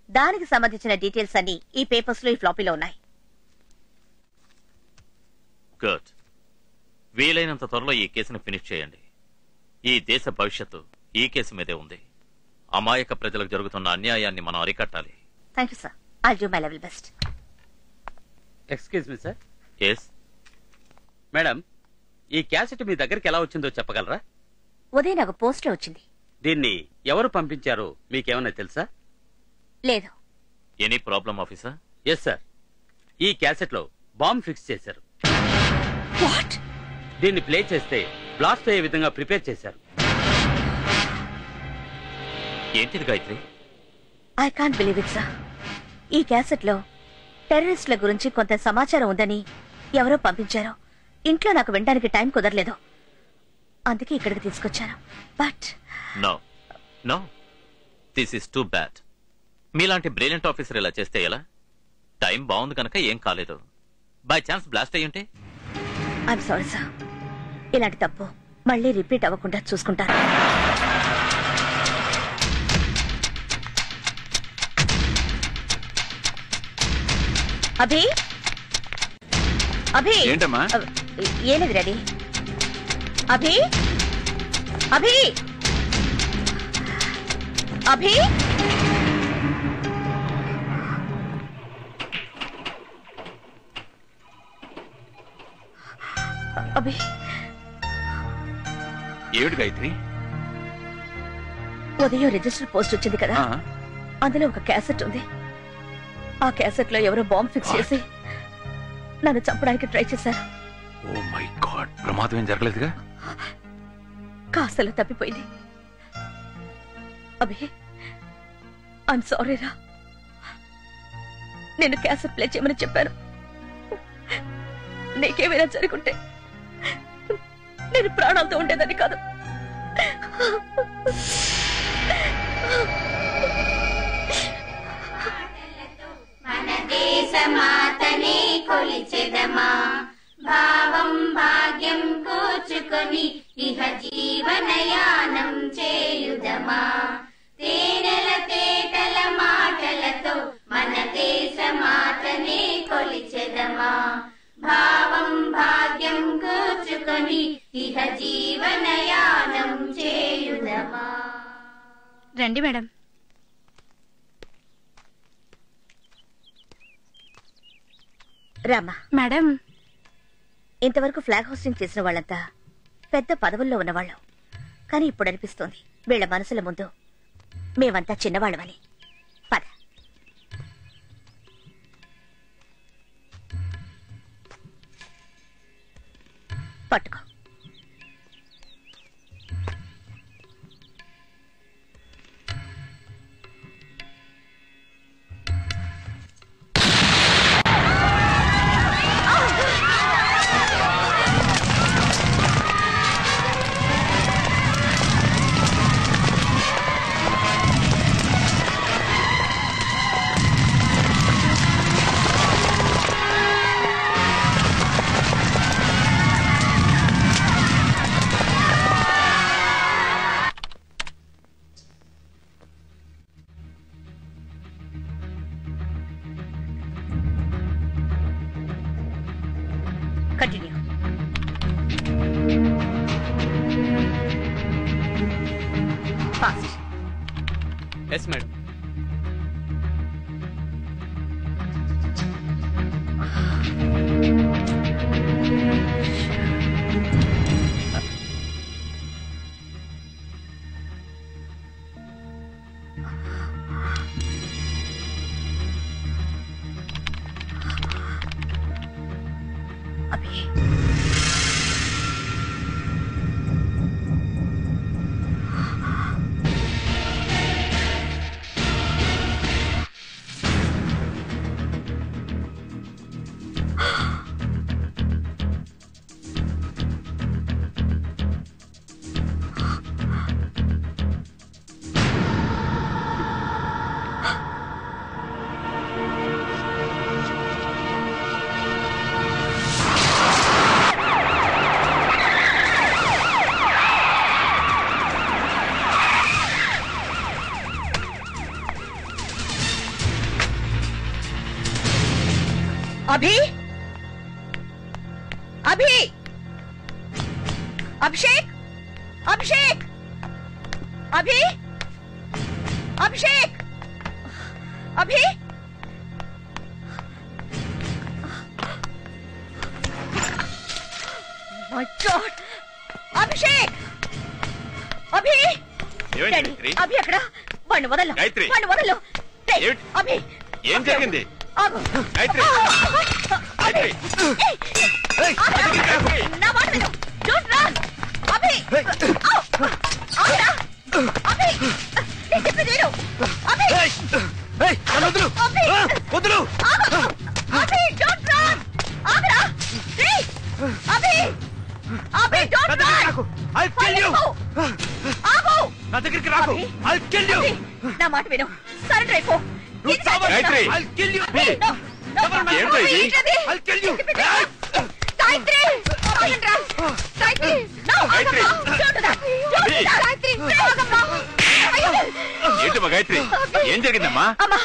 దానికి సంబంధించిన డీటెయిల్స్ అన్ని ఈ పేపర్స్ లో, ఈ ఫ్లాపీలో ఉన్నాయి.
గుడ్. వీలైనంత త్వరలో ఈ కేసును ఫినిష్ చేయండి. ఈ దేశ భవిష్యత్తు ఈ కేసు మీదే ఉంది. అమాయక ప్రజలకు జరుగుతున్న అన్యాయాన్ని మనం అరికట్టాలి.
Thank you sir. I'll do my level best.
Excuse me sir.
Yes
madam, ఈ క్యాసెట్ మీ దగ్గరికి ఎలా వచ్చిందో చెప్పగలరా?
ఉదయం నాకు పోస్ట్ వచ్చింది.
దీన్ని ఎవరు పంపించారో మీకేమన్నా తెలుసా?
లేదు.
Any problem officer?
Yes sir. ఈ క్యాసెట్ లో బాంబ్ ఫిక్స్ చేశారు.
వాట్?
దీన్ని ప్లే చేస్తే బ్లాస్ట్ అయ్యే విధంగా ప్రిపేర్ చేశారు.
ఏంటిది Gayatri?
I can't believe it sir. ఈ క్యాసెట్ లో టెర్రరిస్టుల గురించి కొంత సమాచారం ఉందని ఎవరో పంపించారు. ఇంట్లో నాకు వినడానికి టైం కుదరలేదు, అందుకే ఇక్కడికి తీసుకొచ్చాను. But
no no, this is too bad. మీలాంటి బ్రిలియంట్ ఆఫీసర్ ఇలా చేస్తే ఎలా? టైం బాగుంది కనుక ఏం కాలేదు. బై ఛాన్స్ బ్లాస్ట్ అయ్యుంటే
ఐఎమ్ సారీ సార్. ఇలాంటి తప్పు మళ్ళీ రిపీట్ అవ్వకుండా చూసుకుంటాను. అభి అభి
ఏంటమ్మా?
ఏం లేదు రెడీ. అభి అభి అభి అభి
ఏమిటి గాయత్రి?
ఉదయం రిజిస్టర్ పోస్ట్ వచ్చింది కదా, అందులో ఒక క్యాసెట్ ఉంది. ఆ క్యాసెట్ లో ఎవరో బాంబ్ ఫిక్స్ చేసి నన్ను చంపడానికి ట్రై చేశారు.
ఓ మై గాడ్, ప్రమాదం ఏం జరగలేదుగా?
కాస్తలో తప్పిపోయింది. అభి ఐఎమ్ సారీ రా. నేను క్యాసెట్ ప్లే చేయమని చెప్పాను. నీకేమైనా జరుగుంటే నేను ప్రాణాలతో ఉండేదని కాదు.
మన దేశమాతనే కొలిచెదమా, భావం భాగ్యం కూర్చుకొని ఇహ జీవనయానం చేయుదమా. తేనెల తేటల మాటలతో మన దేశమాతనే కొలిచెదమా, భావం భాగ్యం కూర్చుకొని ఇహ జీవనయానం చేయుదమా.
రండి మేడం.
రామా.
మేడం,
ఇంతవరకు ఫ్లాగ్ హోస్టింగ్ చేసిన వాళ్ళంతా పెద్ద పదవుల్లో ఉన్నవాళ్ళం. కానీ ఇప్పుడు అనిపిస్తోంది వీళ్ల మనసుల ముందు మేమంతా చిన్నవాళ్ళమని. పద. పట్టుకో. కంటిన్యూ. ఫాస్ట్.
Yes madam.
अभी अभी अभिषेक अभिषेक अभी अभिषेक अभी माय गॉड अभिषेक अभी अभी अక్కడ వన్ వదలు వన్ వదలు అభి
ఏం జరిగింది
ఆగు
గాయత్రి గాయత్రి
నా మాట విను డోంట్ రన్ అభి ఆగురా అభి నేను చెప్పేది విను అభి ఏయ్ వదలు వదలు అభి డోంట్ రన్ ఆగురా ఏయ్ Abhi Abhi don't run I kill you ఆగు
నా దగ్గరికి రాకు ఐ కిల్ యు
నా మాట విను సరెండర్ అయిపో
గాయత్రి
ఐ కిల్ యు
ఏంటి ఇది
ఐ కిల్ యు
గాయత్రి ఆగండ్రా. గాయత్రి no,
గాయత్రి.
ఆగమ్మా. Don't do that. Don't do that. Gayatri ఆగమ్మా. అయ్యో.
ఏంటమ్మా గాయత్రి ఏం జరిగిందమ్మా?
అమ్మా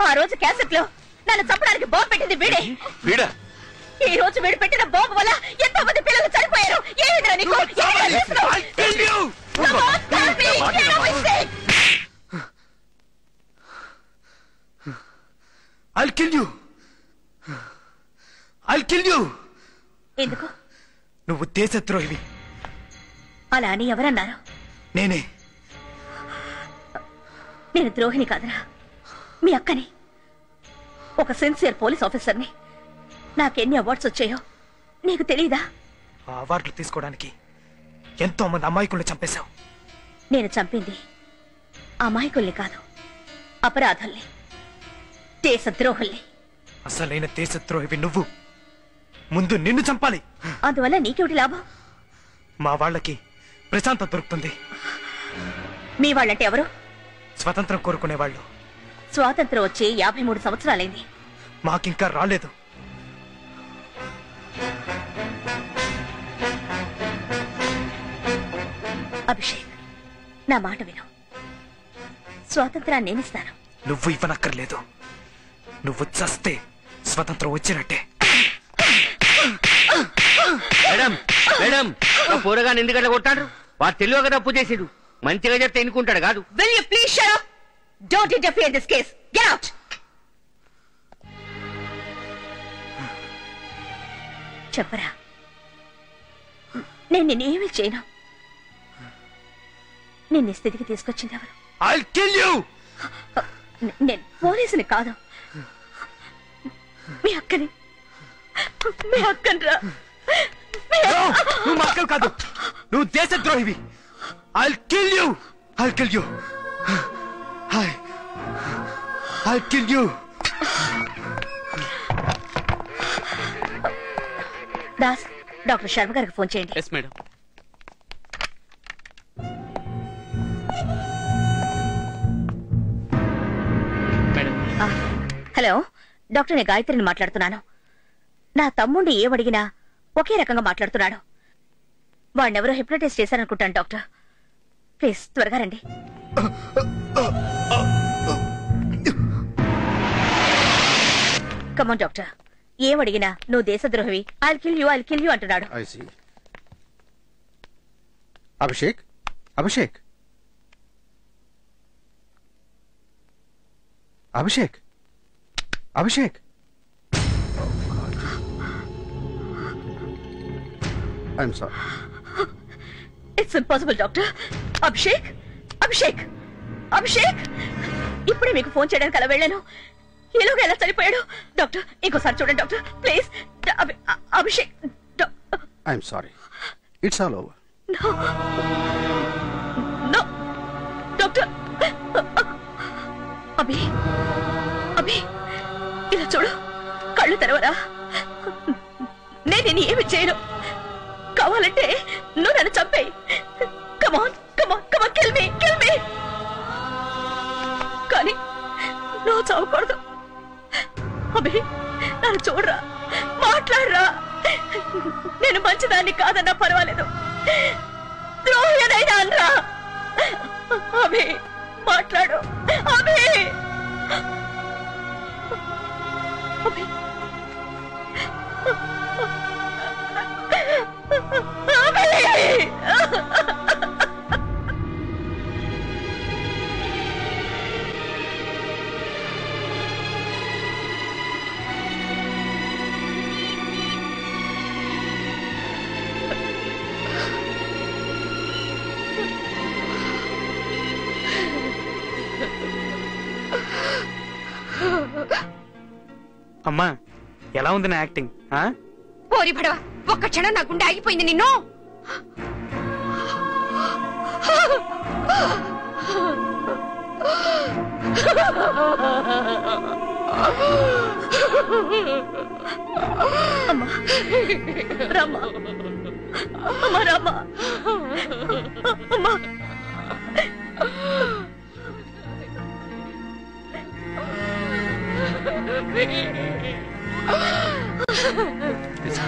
ఆ రోజు క్యాసెట్ లో నన్ను చంపడానికి బాంబు పెట్టింది వీడే.
వీడా?
ఈ రోజు వీడు పెట్టిన బాంబు వల్ల ఎంతో మంది పిల్లలు చనిపోయారు. ఏమిద్రా నీకు? ఏమిద్రా చేస్తున్నావ్? Come on, tell me. You know mistake.
I'll kill you. I'll kill you.
ఎందుకు?
నువ్వు దేశద్రోహివి.
అలా అని ఎవరన్నారు?
నేనే.
నేను ద్రోహిని కాదురా, మీ అక్కని. ఒక సిన్సియర్ పోలీస్ ఆఫీసర్ని. నాకెన్ని అవార్డ్స్ వచ్చాయో నీకు తెలీదా?
ఆ అవార్డులు తీసుకోవడానికి ఎంతో మంది అమాయకుల్ని చంపేశావు.
నేను చంపింది అమాయకుల్ని కాదు, అపరాధుల్ని, దేశద్రోహుల్ని.
అసలైన దేశద్రోహివి నువ్వు. ముందు నిన్ను చంపాలి.
అందువల్ల నీకేమిటి లాభం?
మా వాళ్ళకి ప్రశాంతత దొరుకుతుంది.
మీ వాళ్ళంటే ఎవరు?
స్వతంత్రం కోరుకునేవాళ్ళు.
స్వాతంత్రం వచ్చి 53 సంవత్సరాలైంది.
మాకింకా రాలేదు.
అభిషేక్, నా మాట విను. స్వాతంత్రాన్ని నేనిస్తాను.
నువ్వు ఇవ్వనక్కర్లేదు. నువ్వు చస్తే స్వతంత్రం వచ్చినట్టే.
మేడం మేడం ఆ పోరగాన్ని ఎందుకంటే కొట్టాడు? వాడు తెలియక తప్పు చేసిడు. మంచిగా చెప్తే ఎన్నుకుంటాడు కాదు.
Will you please shut up? Don't interfere in this case. Get out. చెప్పరా, నేను నిన్నేమీ చేయను. నిన్ను స్థితికి తీసుకొచ్చింది ఎవరు?
I'll kill you.
నేను పోలీసుని కాదు, మీ అక్కని. మీ అక్కనరా.
నువ్వు మా అక్కలు కాదు, నువ్వు దేశద్రోహివి. I'll kill you. I'll kill you. I'll kill you.
Das, doctor Sharma గారికి ఫోన్ చేయండి.
Yes madam.
హలో డాక్టర్, నేను గాయత్రిని మాట్లాడుతున్నాను. నా తమ్ముడిని ఏమడిగినా ఒకే రకంగా మాట్లాడుతున్నాడు. వాడినెవరో హిప్నటైజ్ చేశారనుకుంటాను డాక్టర్. ప్లీజ్ త్వరగా రండి. కమాన్ డాక్టర్, ఏమడిగినా నువ్వు దేశద్రోహివి, ఐల్ కిల్ యూ అంటున్నాడు.
Abhishek, Abhishek, Abhishek, Abhishek. I'm sorry.
It's impossible doctor. Abhishek, Abhishek, Abhishek, ఇప్పుడే మీకు ఫోన్ చేయడానికి అలా వెళ్ళాను. ఈలోగా ఎలా చనిపోయాడు? డాక్టర్ ఇంకోసారి చూడండి doctor please. Abhishek.
I'm sorry. It's all over.
No doctor. Abhi, Abhi, ఇలా చూడు, కళ్ళు తెరవరా. నేను ఏమి చేయను. కావాలంటే నువ్వు నన్ను చంపేయి. కమాన్ కమాన్ కమాన్, కిల్ మీ, కిల్ మీ. కానీ నువ్వు చావకూడదు. అభి, నన్ను చూడరా, మాట్లాడరా. నేను మంచిదాన్ని కాదన్నా పర్వాలేదు, ద్రోహ్యనైనా అనరా. అభి మాట్లాడు. అభి, అభి,
అమ్మా, ఎలా ఉంది నా యాక్టింగ్?
పోరి పడవ, ఒక్క క్షణం నా గుండె ఆగిపోయింది. నిన్ను
అమ్మా రామా, అమ్మా రామా, అమ్మా.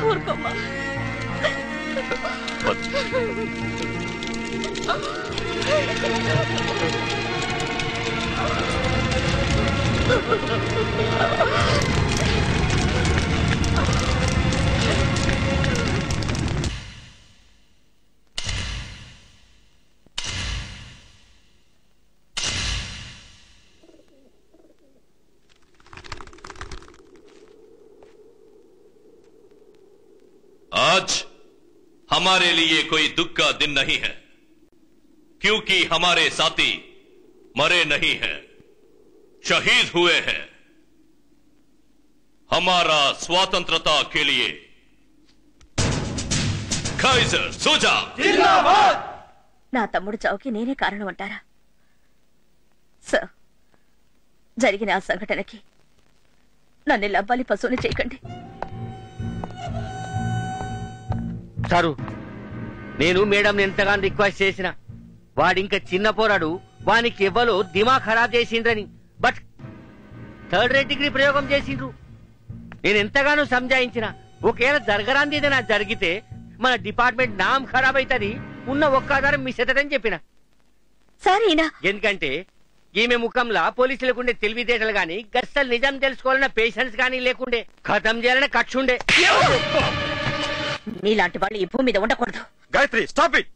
ఊరుకోమ్మా.
आज हमारे लिए कोई दुख का दिन नहीं है, क्योंकि हमारे साथी मरे नहीं हैं, शहीद हुए हैं। हमारा स्वतंत्रता के लिए खैजर सोजा
जिंदाबाद। నా తమ్ముడు చావుకి నేనే కారణం అంటారా? సార్, జరిగిన ఆ సంఘటనకి నన్ను లబ్బాలి పశువుని చేయకండి.
సారు, నేను మేడం ఎంతగానో రిక్వెస్ట్ చేసిన, వాడింకా చిన్న పోరాడు, వానికి ఎవ్వలో దిమాగ్ ఖరాబ్ చేసిండ్రని, బట్ థర్డ్ రేట్ డిగ్రీ ప్రయోగం చేసిండ్రు. నేను ఎంతగానో సంజాయించిన, ఒకవేళ జరగరాంది ఏదైనా జరిగితే మన డిపార్ట్మెంట్ నామ్ ఖరాబ్ అవుతుంది, ఉన్న ఒక్క ఆధారం మిస్ అవుతుందని చెప్పిన.
సరేనా?
ఎందుకంటే ఈమె ముఖంలో పోలీసులకుండే తెలివితేటలు గాని, గస్సలు నిజం తెలుసుకోవాలన్న పేషెన్స్ గాని లేకుండే, ఖతం చేయాలన్న కక్షుండే.
నీలాంటి వాళ్ళు ఈ భూమి మీద ఉండకూడదు.
Gayatri, stop it.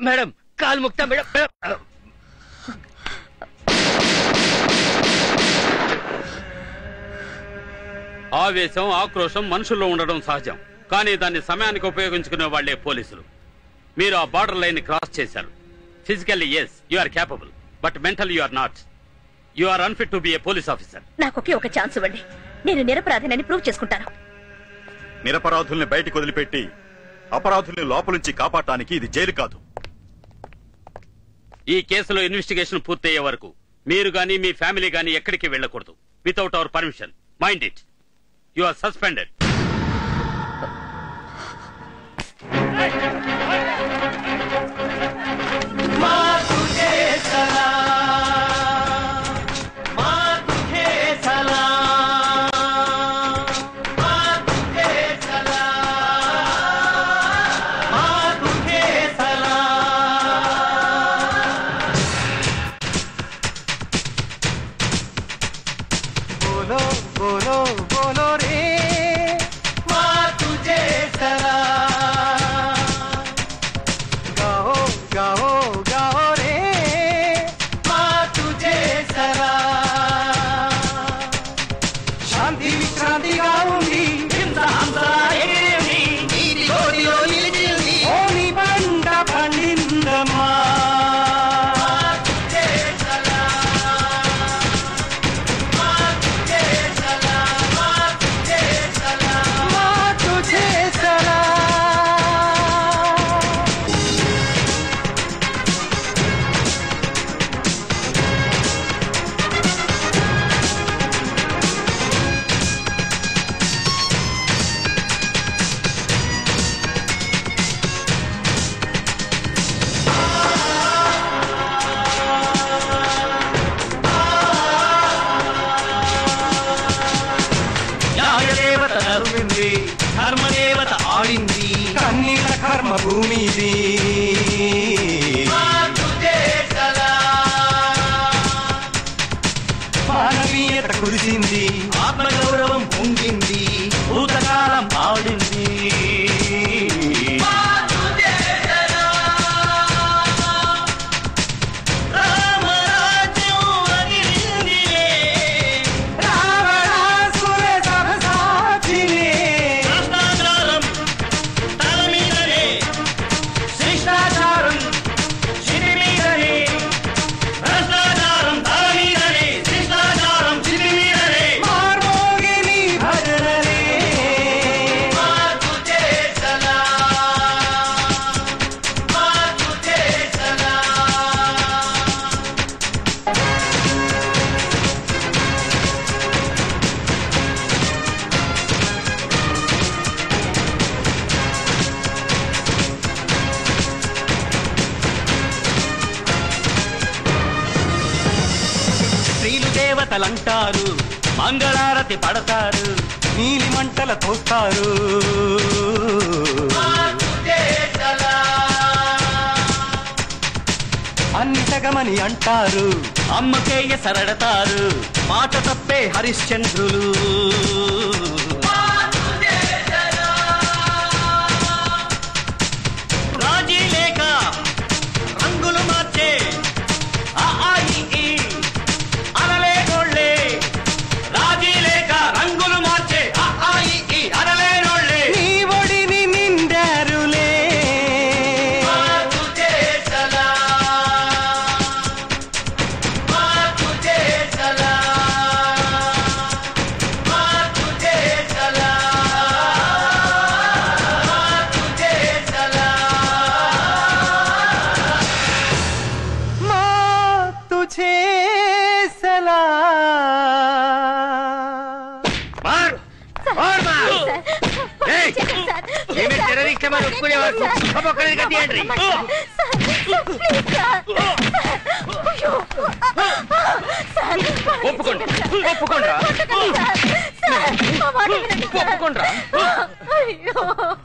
మేడం, కాలు ముక్తా మేడం.
ఆవేశం, ఆక్రోశం మనుషుల్లో ఉండడం సహజం, కానీ దాన్ని సమయానికి ఉపయోగించుకునే వాళ్లే పోలీసులు. మీరు ఆ బార్డర్ లైన్ క్రాస్ చేశారు. Physically yes, you are capable, but mental you are not. You are unfit to be a police officer.
నాకొకే ఒక ఛాన్స్ ఇవ్వండి, నేను నిరపరాధినని ప్రూవ్ చేసుకుంటాను.
నిరపరాధుల్ని బయటికి వదిలిపెట్టి అపరాధుల్ని లోపలుంచి కాపాడటానికి ఇది జైలు కాదు.
ఈ కేసులో ఇన్వెస్టిగేషన్ పూర్తయ్యే వరకు మీరు గాని మీ ఫ్యామిలీ గాని ఎక్కడికి వెళ్ళకూడదు. Without our permission. Mind it. You are suspended.
ధర్మదేవత ఆడింది, కన్నీళ్ళ కర్మ భూమిది. మానవీయత కురిసింది, ఆత్మగౌరవం పొంగింది, భూతకాలం ఆడింది. దేవతలంటారు, మంగళారతి పడతారు, నీలి మంటల తోస్తారు. సగమని అంటారు, అమ్మకే ఎసరడతారు, మాట తప్పే హరిశ్చంద్రులు. రాజీ లేక రంగులు మార్చే అనలేనోళ్ళే, రాజీ లేక రంగులు మార్చే అనలేనోళ్ళే, నీ ఒడిని నిండారులే.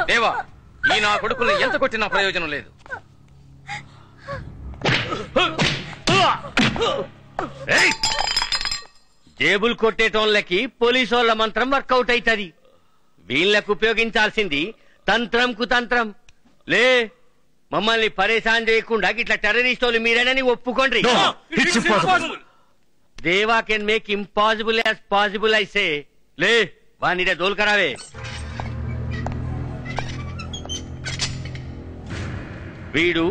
దేవా, ఈ నా కొడుకుల్ని ఎంత కొట్టినా ప్రయోజనం లేదు. జేబులు కొట్టేటోళ్ళకి పోలీసోళ్ల మంత్రం వర్కౌట్ అవుతుంది. వీళ్ళకు ఉపయోగించాల్సింది తంత్రం కుతంత్రం. లే, మమ్మల్ని పరేషాన్ చేయకుండా ఇట్లా టెర్రరిస్టోళ్ళు మీరేనని ఒప్పుకోండి. దేవా can make impossible as possible అయితే లే వానిడే దోల్కరావే. వీడు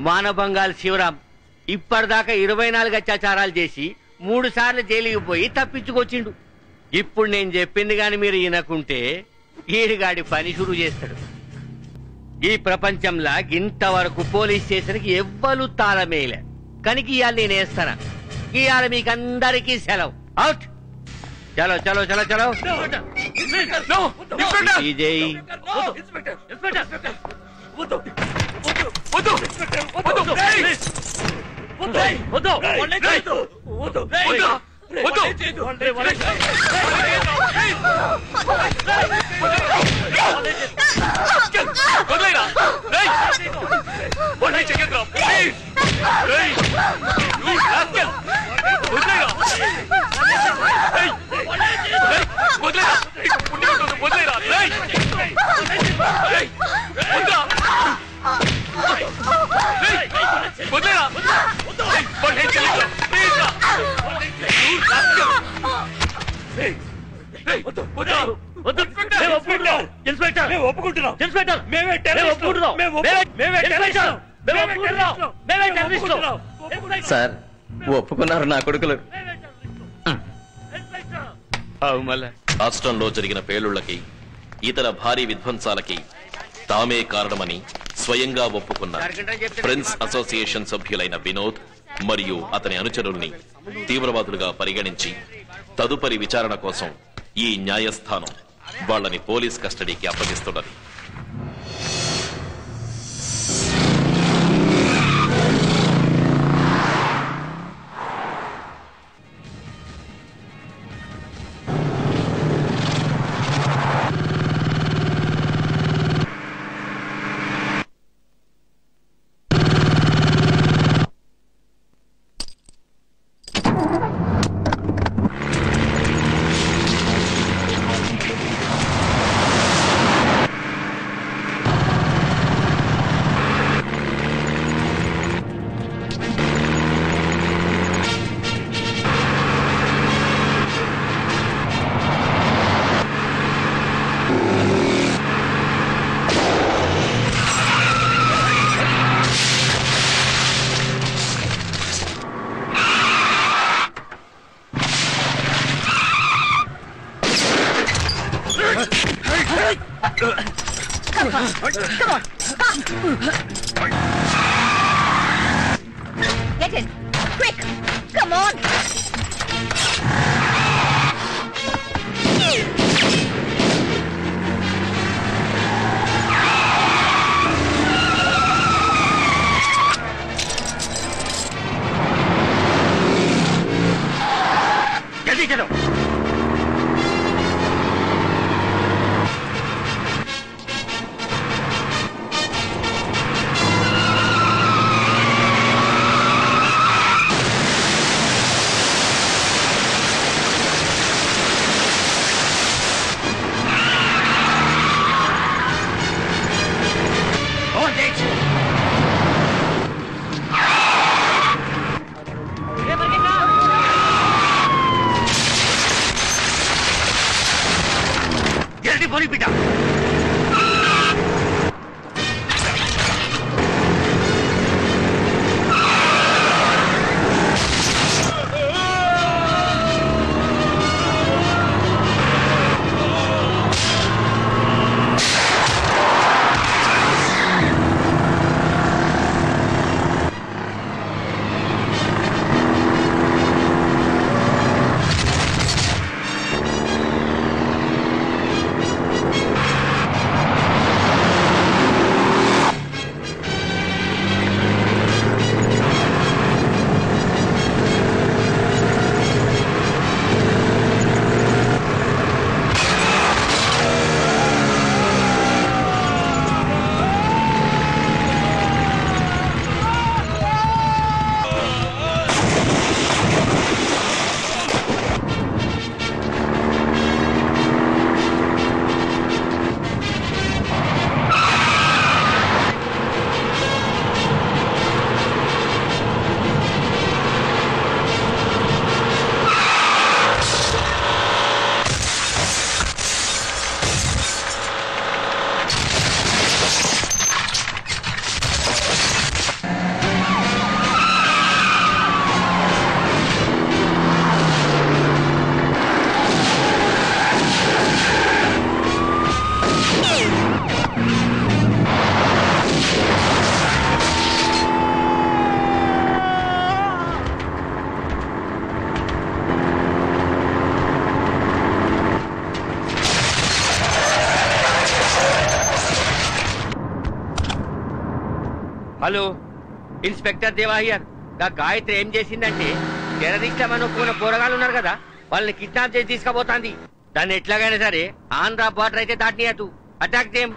మానభంగాల్ శివరాం ఇప్పటిదాకా 24 అత్యాచారాలు చేసి 3 సార్లు జైలుకి పోయి తప్పించుకొచ్చిండు. ఇప్పుడు నేను చెప్పింది గాని మీరు వినకుంటే ఈడిగాడి పని షురు చేస్తాడు. ఈ ప్రపంచంలో ఇంతవరకు పోలీస్ స్టేషన్ కి ఎవ్వరు తాళమేయలే. కనుక ఇవాళ నేను వేస్తానా. ఇవాళ మీకు అందరికీ సెలవు. అవుట్. చలో చలో చలో చలో. విజయ్
సార్ ఒప్పుకున్నారు నా కొడుకులు.
రాష్ట్రంలో జరిగిన పేలుళ్లకి ఇతర భారీ విధ్వంసాలకి తామే కారణమని స్వయంగా ఒప్పుకున్న ఫ్రెండ్స్ అసోసియేషన్ సభ్యులైన వినోద్ మరియు అతని అనుచరుల్ని తీవ్రవాదులుగా పరిగణించి తదుపరి విచారణ కోసం ఈ న్యాయస్థానం వాళ్ళని పోలీస్ కస్టడీకి అప్పగిస్తున్నది.
Get in! Quick! Come on!
जल्दी चलो. పోయి బిడ్డ. హలో, ఇన్స్పెక్టర్ దేవా హియర్. గాయత్రి ఏం చేసిందంటే టెర్రరిస్టులను ఒప్పుకున్న పోరగాళ్ళు ఉన్నారు కదా, వాళ్ళని కిడ్నాప్ చేసి తీసుకుపోతాంది. దాన్ని ఎట్లాగైనా సరే ఆంధ్ర బార్డర్ అయితే దాటినట్టు అటాక్ చేయం.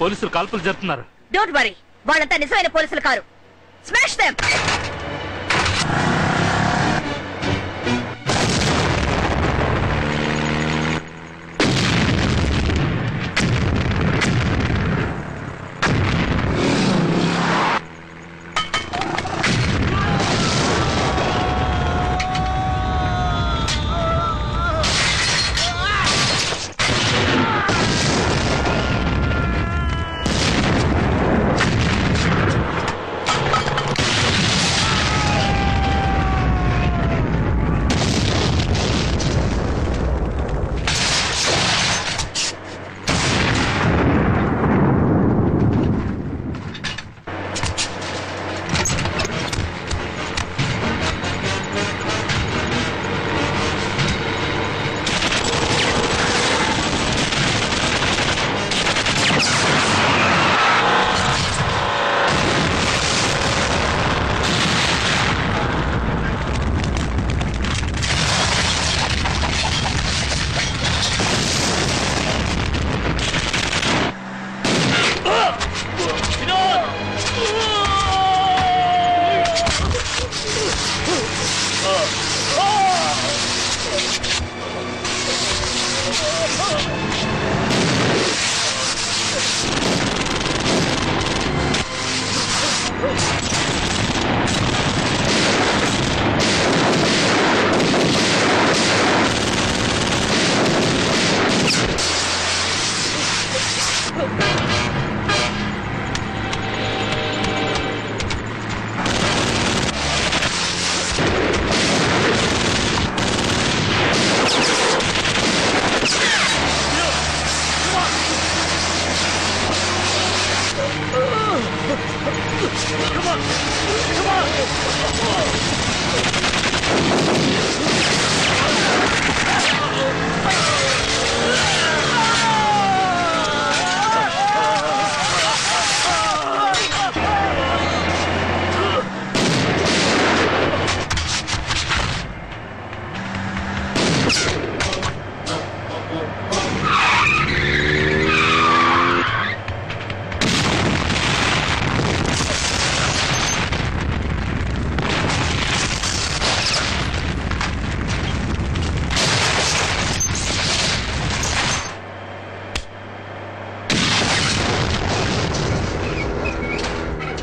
పోలీసులు కాల్పులు జరుపుతున్నారు.
డోంట్ వరీ, వాళ్ళంతా నిజమైన పోలీసులు కారు. Smash them.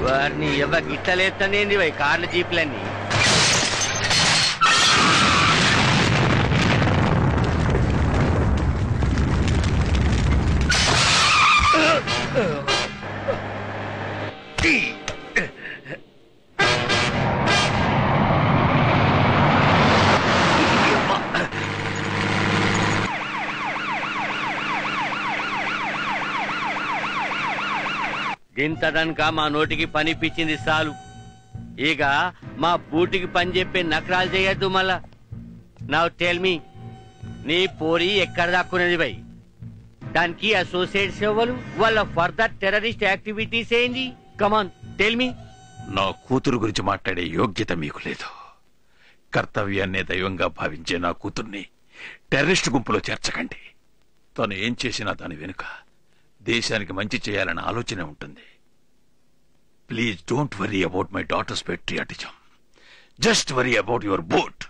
వారిని ఎవరికి ఇట్టలేస్తానేంది వై కార్లు జీపులన్నీ. గింతదనక మా నోటికి పని పిచ్చింది చాలు. ఇక మా బూటికి పని చెప్పే నకరాలు చేయొద్దు మళ్ళా. నౌ టెల్ మీ, నీ పోరి ఎక్కడ దాక్కున్నది బై? దానికి అసోసియేట్స్ ఎవరు? వాళ్ళ ఫర్దర్ టెర్రరిస్ట్ యాక్టివిటీస్ ఏంది? Come on tell me.
నా కూతురు గురించి మాట్లాడే యోగ్యత మీకు లేదు. కర్తవ్యాన్నే దైవంగా భావించే నా కూతుర్ని టెర్రరిస్ట్ గుంపులో చేర్చకండి. తను ఏం చేసినా దాని వెనుక దేశానికి మంచి చేయాలన్న ఆలోచన ఉంటుంది. Please don't worry about my daughters patriotism. Just worry about your boat.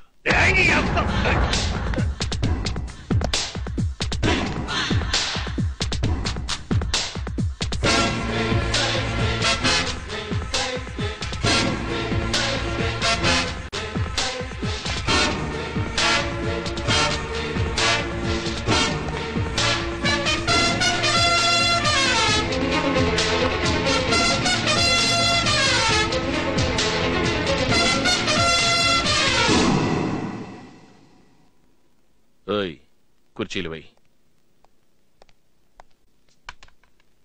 కుర్చీలు వై.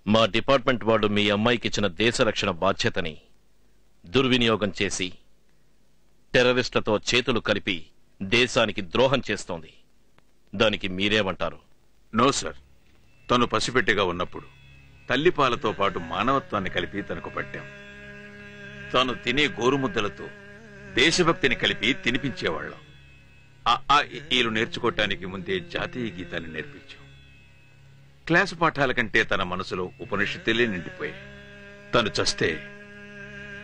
మా డిపార్ట్మెంట్ వాళ్ళు మీ అమ్మాయికి ఇచ్చిన దేశ రక్షణ బాధ్యతని దుర్వినియోగం చేసి టెర్రరిస్టులతో చేతులు కలిపి దేశానికి ద్రోహం చేస్తోంది. దానికి మీరేమంటారు?
No sir. తను పసిపెట్టిగా ఉన్నప్పుడు తల్లిపాలతో పాటు మానవత్వాన్ని కలిపి తనకు పట్టాం. తాను తినే గోరుముద్దలతో దేశభక్తిని కలిపి తినిపించేవాళ్ళం. ఈలు నేర్చుకోవటానికి ముందే జాతీయ గీతాన్ని నేర్పించాం. క్లాసు పాఠాల కంటే తన మనసులో ఉపనిషత్తులే నిండిపోయాయి. తను చస్తే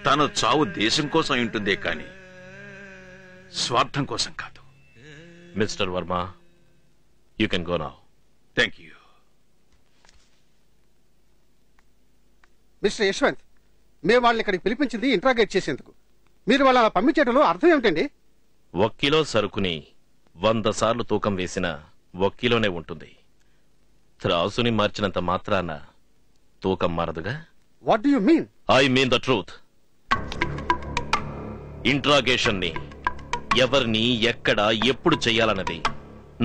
తను చావు దేశం కోసం ఉంటుందే కాని స్వార్థం కోసం కాదు.
Mister Varma, you can go now.
Thank you.
Mister Yashwant, మేము వాళ్ళని ఇక్కడికి పిలిపించింది ఇంట్రాగేట్ చేసేందుకు. మీరు వాళ్ళ పంపించేటలో అర్థం ఏమిటండి?
1 కిలో సరుకుని 100 సార్లు తూకం వేసిన 1 కిలోనే ఉంటుంది. త్రాసుని మార్చినంత మాత్రాన తూకం మారదుగా.
What do you mean?
I mean the truth. Interrogation ని ఎవరిని ఎక్కడ ఎప్పుడు చెయ్యాలన్నది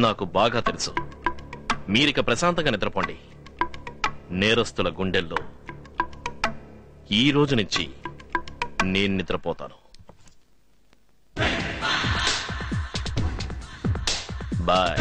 నాకు బాగా తెలుసు. మీరిక ప్రశాంతంగా నిద్రపోండి. నేరస్తుల గుండెల్లో ఈ రోజు నుంచి నేను నిద్రపోతాను. Boy.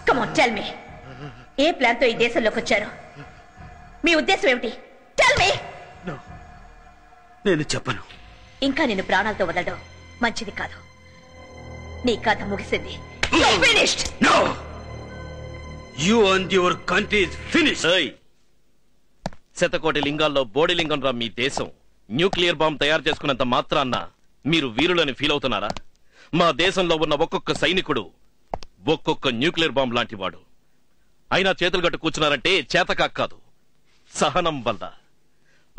Come on, tell me. ఏ ప్లాన్ తో ఈ దేశంలోకి వచ్చారు? మీ ఉద్దేశం ఏమిటి? Tell me.
నేను చెప్పను.
ఇంకా నిన్ను ప్రాణాలతో వదలడం మంచిది కాదు. నీ కథ ముగిసింది. You're finished.
No. You and your country is finished.
శతకోటి లింగాల్లో బోడి లింగం రా మీ దేశం. న్యూక్లియర్ బాంబ్ తయారు చేసుకున్నంత మాత్రాన్న మీరు వీరులని ఫీల్ అవుతున్నారా? మా దేశంలో ఉన్న ఒక్కొక్క సైనికుడు ఒక్కొక్క న్యూక్లియర్ బాంబ్ లాంటి వాడు. అయినా చేతులు కట్టు కూర్చున్నారంటే చేతకాక కాదు, సహనం వల్ల.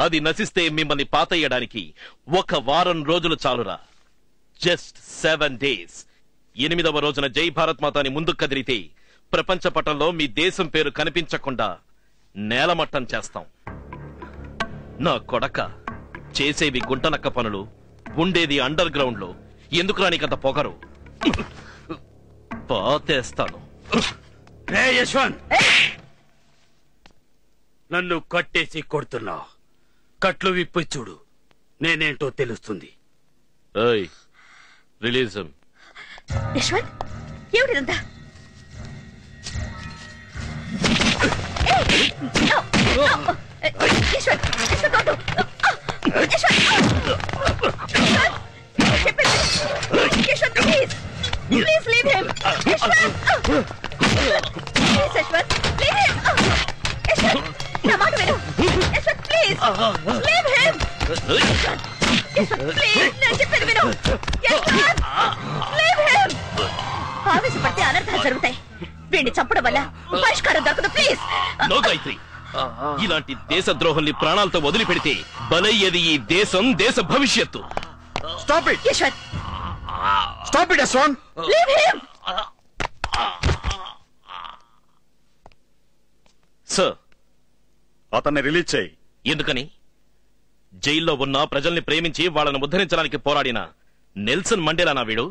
అది నశిస్తే మిమ్మల్ని పాతయ్యడానికి 1 వారం రోజులు చాలురా. Just 7 days. 8వ రోజున జై భారత్ మాతాని ముందుకు కదిలితే ప్రపంచ పటంలో మీ దేశం పేరు కనిపించకుండా నేలమట్టం చేస్తాం. నా కొడక, చేసేవి గుంటనక్క పనులు, ఉండేది అండర్ గ్రౌండ్ లో. ఎందుకు రానికంత పొగరు? పాతేస్తాను.
యశ్వంత్, నన్ను కట్టేసి కొడుతున్నా. కట్లు విప్పి చూడు, నేనేంటో తెలుస్తుంది.
రిలీజ్
యశ్వంత్, ఏమిటిదంతా? ఆవేశపడితే అనర్థాలు జరుగుతాయి. వీడిని చంపడం వల్ల పరిష్కారం దొరకదు. ప్లీజ్.
నో గాయత్రి, ఇలాంటి దేశద్రోహుల్ని ప్రాణాలతో వదిలిపెడితే బలయ్యేది ఈ దేశం, దేశ భవిష్యత్తు.
Stop it
Yashwant.
Stop it Yashwant.
Leave him.
Sir,
అతన్ని రిలీజ్ చేయి.
ఎందుకని? జైల్లో ఉన్న ప్రజల్ని ప్రేమించి వాళ్ళను ఉద్ధరించడానికి పోరాడిన నెల్సన్ మండేలానా వీడు?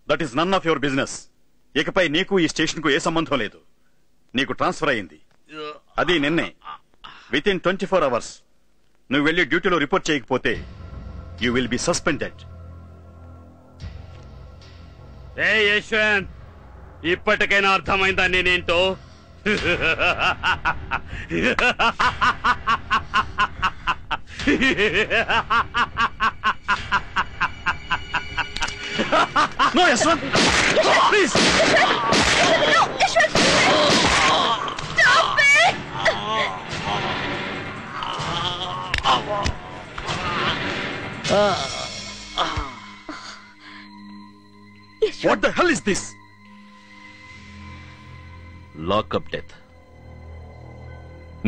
That is none of your business. ఇకపై నీకు ఈ స్టేషన్ కు ఏ సంబంధం లేదు. నీకు ట్రాన్స్ఫర్ అయింది, అది నిన్నే. విత్ ఇన్ 24 hours నువ్వు వెళ్లి డ్యూటీలో రిపోర్ట్ చేయకపోతే you will be suspended.
Yashwant, ఇప్పటికైనా అర్థమైందా నేనేంటో?
No, Yashwant! Please!
No, Yashwant! Stop it!
What the hell is this?
Lockup death.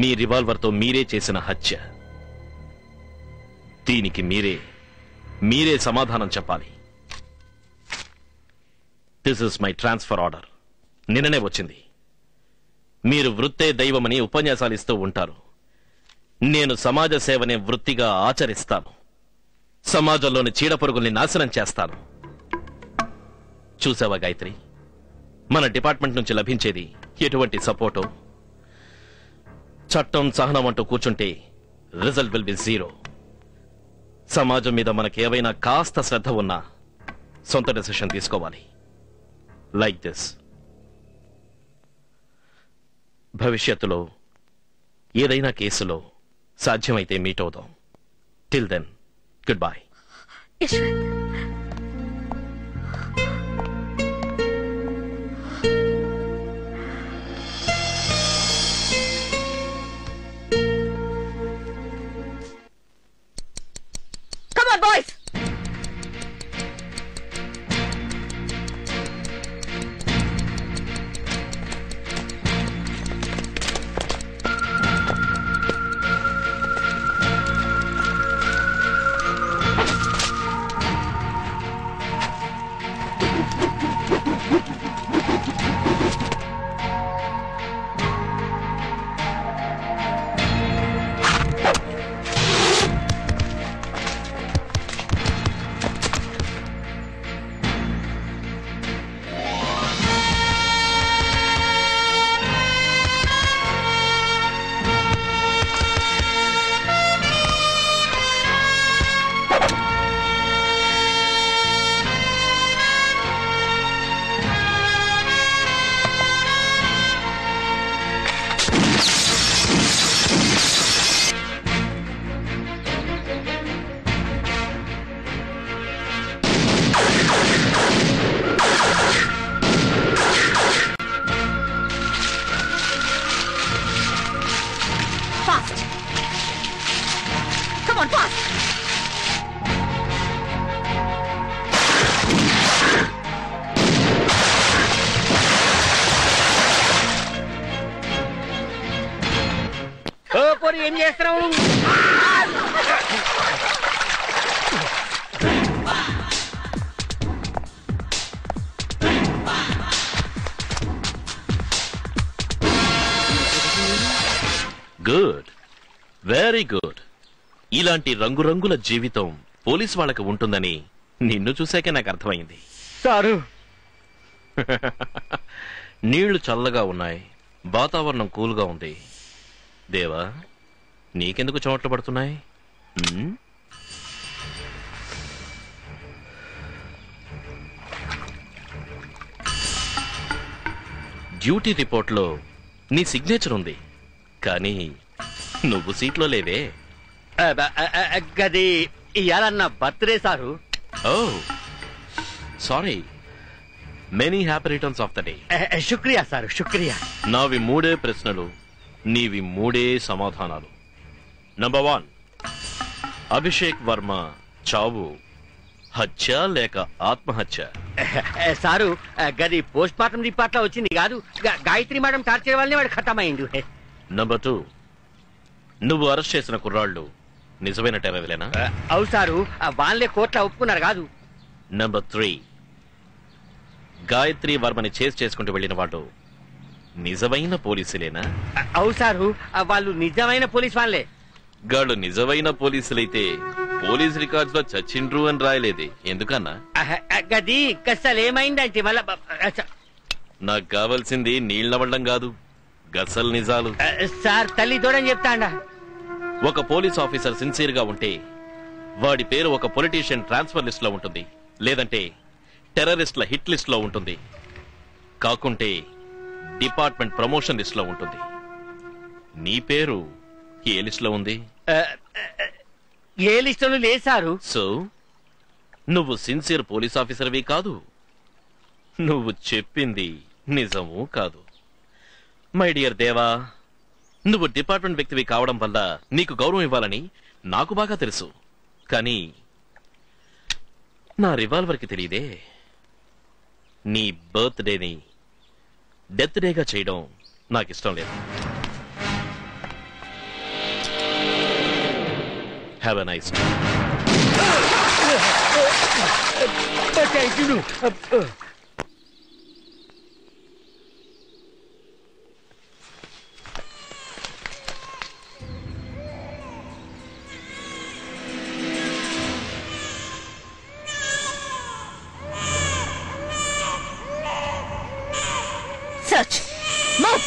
మీ రివాల్వర్తో మీరే చేసిన హత్య. దీనికి మీరే సమాధానం చెప్పాలి. This is my transfer order. నిన్ననే వచ్చింది. మీరు వృత్తే దైవమని ఉపన్యాసాలు ఇస్తూ ఉంటారు. నేను సమాజ సేవనే వృత్తిగా ఆచరిస్తాను. సమాజంలోని చీడపురుగుల్ని నాశనం చేస్తాను. చూసావా గాయత్రి, మన డిపార్ట్మెంట్ నుంచి లభించేది ఎటువంటి సపోర్టు? చట్టం సహనం అంటూ కూర్చుంటే రిజల్ట్ విల్ బి 0. సమాజం మీద మనకేవైనా కాస్త శ్రద్ధ ఉన్నా సొంత డెసిషన్ తీసుకోవాలి. Like this. భవిష్యత్తులో ఏదైనా కేసులో సాధ్యమైతే మీట్ అవుదాం. Till then, good bye.
Come on, boys!
Very good. ఇలాంటి రంగురంగుల జీవితం పోలీస్ వాళ్ళకి ఉంటుందని నిన్ను చూసాకే నాకు అర్థమైంది.
సారు
నీళ్లు చల్లగా ఉన్నాయి, వాతావరణం కూల్గా ఉంది. దేవా, నీకెందుకు చెమటలు పడుతున్నాయి? డ్యూటీ రిపోర్ట్లో నీ సిగ్నేచర్ ఉంది, కానీ నువ్వు సీట్లో లేవే.
గది ఇవాళ నా birthday sir.
Oh sorry. Many happy returns of the day.
శుక్రియా సారు, శుక్రియా.
నావి 3 ప్రశ్నలు, నీవి 3 సమాధానాలు. నంబర్ 1, అభిషేక్ వర్మ చావు హత్య లేక ఆత్మహత్య?
సారు గది పోస్ట్ మార్టం రిపోర్ట్ లో వచ్చింది కాదు, గాయత్రి మేడం టార్చర్ వల్లనే వాడు ఖతమైండు.
నంబర్ 2, నువ్వు అరెస్ట్ చేసిన కుర్రాళ్ళు నిజమైన టెర్రర్లేనా?
అవు సారు, వాళ్ళే కోర్టులో ఒప్పుకున్నారు కాదు.
నంబర్ 3, గాయత్రి వర్మని చేసి చేసుకుంటూ వెళ్ళిన వాడు నిజమైన పోలీసులేనా?
అవు సారు, వాళ్ళు నిజమైన పోలీస్ వాళ్ళే.
గాళ్ళు నిజమైన పోలీసులైతే పోలీస్ రికార్డ్స్ లో చచ్చిండ్రు అని రాయలేదే, ఎందుకన్నా?
గది అసలు ఏమైందంటే మళ్ళా
నాకు కావాల్సింది నీళ్ళవడం కాదు, గసల్ నిజాలు.
సార్ తల్లి తోడని చెప్తాండా.
ఒక పోలీస్ ఆఫీసర్ సిన్సియర్ గా ఉంటే వాడి పేరు ఒక పొలిటీషియన్ ట్రాన్స్ఫర్ లిస్ట్ లో ఉంటుంది, లేదంటే టెర్రరిస్ట్ల హిట్ లిస్ట్ లో ఉంటుంది, కాకుంటే డిపార్ట్మెంట్ ప్రమోషన్ లిస్ట్ లో ఉంటుంది. నీ పేరు ఏ లిస్ట్ లో ఉంది?
ఏ లిస్ట్ లో లేసారు.
సో నువ్వు సిన్సియర్ పోలీస్ ఆఫీసర్వి కాదు, నువ్వు చెప్పింది నిజము కాదు. మై డియర్ దేవా, నువ్వు డిపార్ట్మెంట్ వ్యక్తివి కావడం వల్ల నీకు గౌరవం ఇవ్వాలని నాకు బాగా తెలుసు, కానీ నా రివాల్వర్కి తెలియదే. నీ బర్త్డేని డెత్ డేగా చేయడం నాకు ఇష్టం లేదు. Have a nice day.
Search. Move.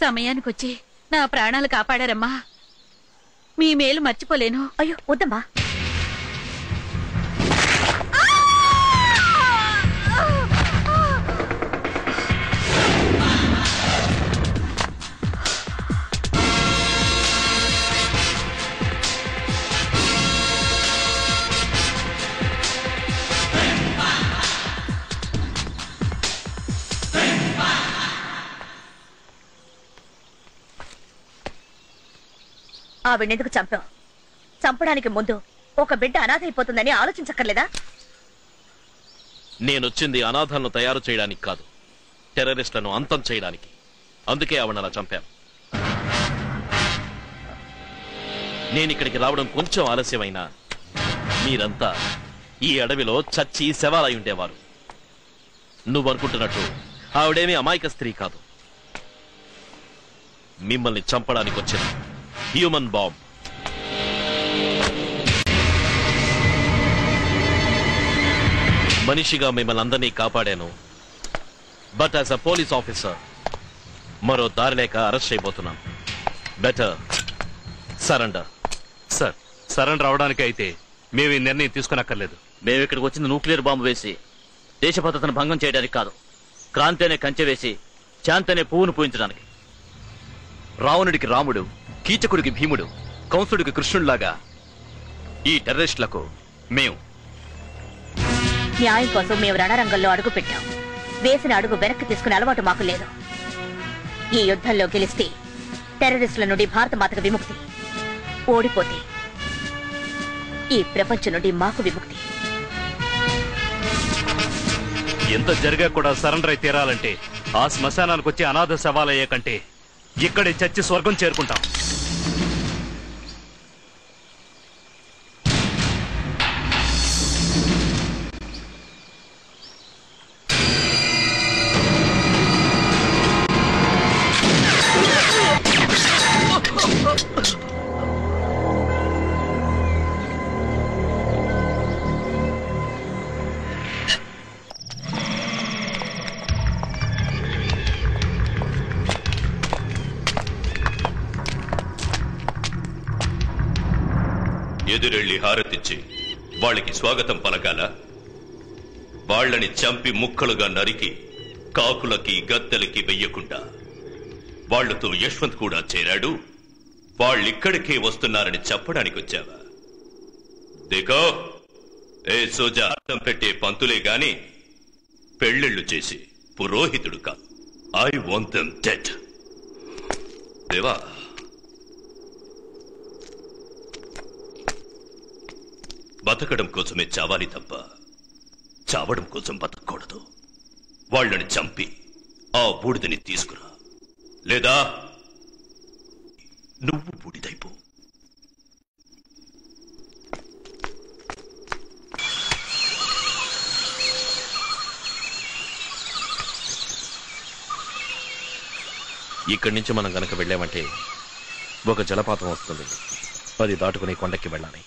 సమయానికొచ్చి నా ప్రాణాలు కాపాడారమ్మా, మీ మేలు మర్చిపోలేను.
అయ్యో వద్దమ్మా. ఆవిడెందుకు చంపావు? చంపడానికి ముందు ఒక బిడ్డ అనాథ అయిపోతుందని ఆలోచించక్కర్లేదా?
నేనొచ్చింది అనాథలను తయారు చేయడానికి కాదు, టెర్రరిస్టులను అంతం చేయడానికి. అందుకే ఆవిడ అలా చంపాను. నేను ఇక్కడికి రావడం కొంచెం ఆలస్యమైనా మీరంతా ఈ అడవిలో చచ్చి శవాలై ఉండేవారు. నువ్వనుకుంటున్నట్టు ఆవిడేమీ అమాయక స్త్రీ కాదు. మిమ్మల్ని చంపడానికి వచ్చిన హ్యూమన్ బాంబ్. మనిషిగా మిమ్మల్ని అందరినీ కాపాడాను. But as a police officer మరో దారి లేక అరెస్ట్ చేయబోతున్నాను. Better surrender.
సార్, సరెండర్ అవడానికి అయితే మేము ఈ నిర్ణయం తీసుకునక్కర్లేదు.
మేము ఇక్కడికి వచ్చింది న్యూక్లియర్ బాంబు వేసి దేశ భద్రతను భంగం చేయడానికి కాదు, క్రాంతి అనే కంచె వేసి శాంతి అనే పువ్వును పూజించడానికి.
రావణుడికి రాముడు, కీచకుడికి భీముడు, కంసుడికి కృష్ణుడిలాగా ఈ టెర్రరిస్టులకు మేము
న్యాయం కోసం మేము రణరంగంలో అడుగు పెట్టాం. వేసిన అడుగు వెనక్కి తీసుకునే అలవాటు మాకు లేదు. ఈ యుద్ధంలో గెలిస్తే టెర్రరిస్టుల నుండి భారత మాతకు విముక్తి, ఓడిపోతే ఈ ప్రపంచం నుండి మాకు విముక్తి.
ఎంత జరిగా కూడా సరెండర్ అయి తీరాలంటే ఆ శ్మశానానికి వచ్చి అనాథ శవాలయ్యే కంటే ఇక్కడే చచ్చి స్వర్గం చేరుకుంటాం.
ఎదురెళ్లి హారతిచ్చి వాళ్ళకి స్వాగతం పలకాల. వాళ్లని చంపి ముక్కలుగా నరికి కాకులకి గద్దెలకి వెయ్యకుండా వాళ్లతో యశ్వంత్ కూడా చేరాడు. వాళ్ళిక్కడికే వస్తున్నారని చెప్పడానికి వచ్చావా? దేకో, ఏ సోజా అర్థం పెట్టే పంతులే గాని పెళ్ళిళ్ళు చేసి పురోహితుడు కాదు. I want them dead. దేవా, బతకడం కోసమే చావాలి తప్ప చావడం కోసం బతకూడదు. వాళ్ళని చంపి ఆ బూడిదని తీసుకురా, లేదా నువ్వు బూడిదైపో.
ఇక్కడి నుంచి మనం గనక వెళ్ళామంటే ఒక జలపాతం వస్తుంది. అది దాటుకుని కొండకి వెళ్ళాలి.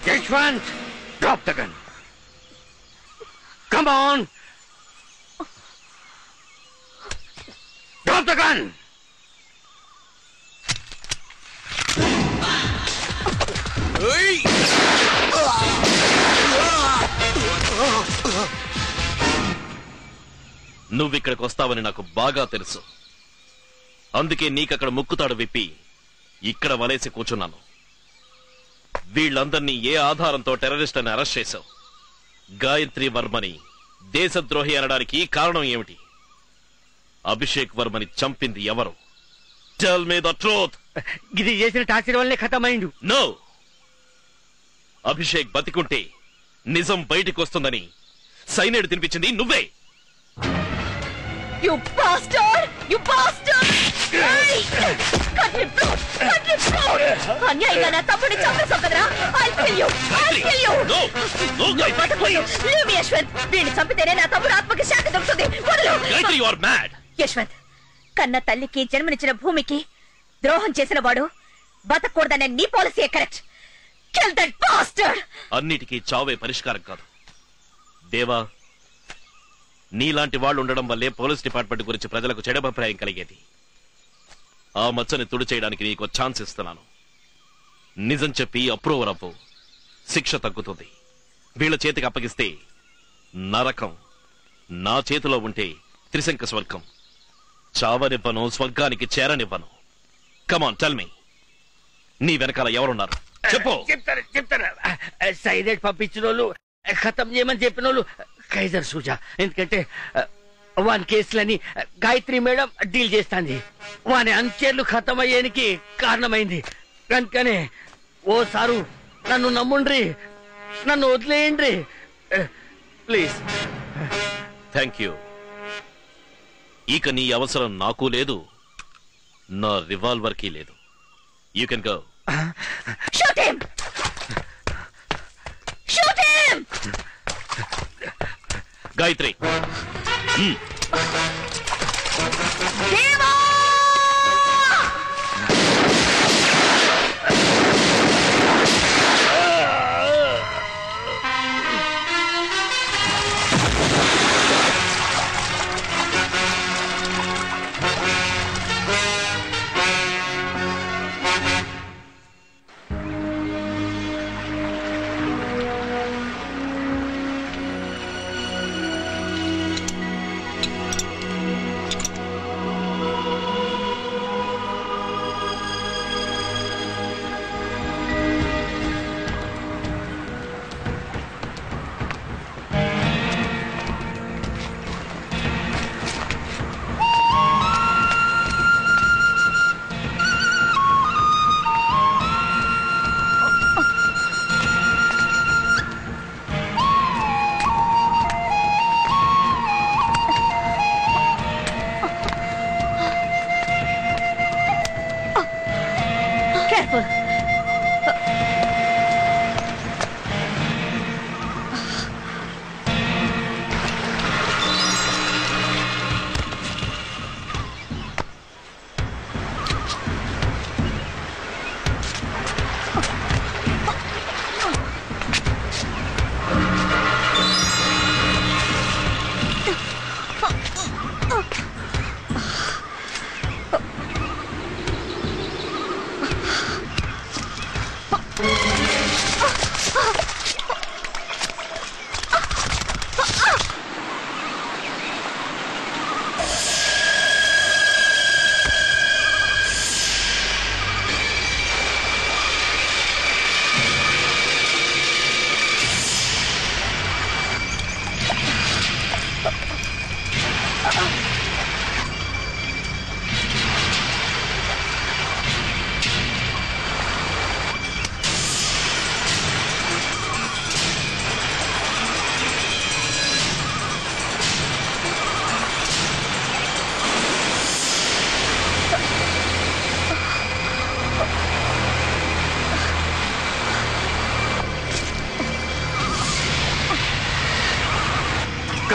Yashwant, drop the gun. Come on. Drop the gun.
నువ్విక్కడికి వస్తావని నాకు బాగా తెలుసు. అందుకే నీకక్కడ ముక్కుతాడు విప్పి ఇక్కడ వలేసి కూర్చున్నాను. వీళ్ళందర్నీ ఏ ఆధారంతో టెర్రరిస్ట్ అని అరెస్ట్ చేశావు? గాయత్రి వర్మని దేశద్రోహి అనడానికి కారణం ఏమిటి? అభిషేక్ వర్మని చంపింది ఎవరు? Tell me the truth.
ఇది చేసిన టార్చర్ వల్లే ఖతమైండు.
నో, అభిషేక్ బతికుంటే నిజం బయటికి వస్తుందని సైనైడ్ తినిపించింది నువ్వే.
You bastard! You bastard! Hey! Cut him throat! Cut him throat! అన్యాయంగా నా తమ్ముడిని చంపేశావు కదరా? I'll kill you! I'll kill you!
No! No, Gayatri!
Leave me, Yashwant. వీడిని చంపితేనే నా తమ్ముడు ఆత్మకి శాంతి దొరుకుతుంది. వదలు!
Gayatri, you are mad!
Yashwant, కన్న తల్లికి జన్మనిచ్చిన భూమికి ద్రోహం చేసిన వాడు బతకూడదనే నీ policy correct. Kill that bastard!
అన్నిటికీ చావే పరిష్కారం కాదు దేవా. నీలాంటి వాళ్ళు ఉండడం వల్లే పోలీస్ డిపార్ట్మెంట్ గురించి ప్రజలకు చెడభిప్రాయం కలిగేది. ఆ మచ్చని తుడి చేయడానికి నీకు ఛాన్స్ ఇస్తున్నాను. నిజం చెప్పి అప్రూవర్ అవ్వు, శిక్ష తగ్గుతుంది. వీళ్ళ చేతికి అప్పగిస్తే నరకం, నా చేతిలో ఉంటే త్రిశంక స్వర్గం. చావనివ్వను, స్వర్గానికి చేరనివ్వను. కమాన్ టెల్ మీ, నీ వెనకాల ఎవరున్నారు చెప్పు.
చెప్తాను. సైనైడ్ పంపించిన వాళ్ళు, ఖతం చేయమని చెప్పిన వాళ్ళు కైజర్ సూజా. ఎందుకంటే వాని కేసులని గాయత్రి మేడం డీల్ చేస్తాంది. వాని అంచెలు ఖతం అయ్యేనికి కారణమైంది. కనుకనే ఓ సారు నన్ను నమ్ముండ్రి, నన్ను వదిలేయండి ప్లీజ్.
Thank you. ఇక నీ అవసరం నాకు లేదు, నా రివాల్వర్ కి లేదు. You can go.
Shoot him! Shoot him!
Gayatri.
దేవా!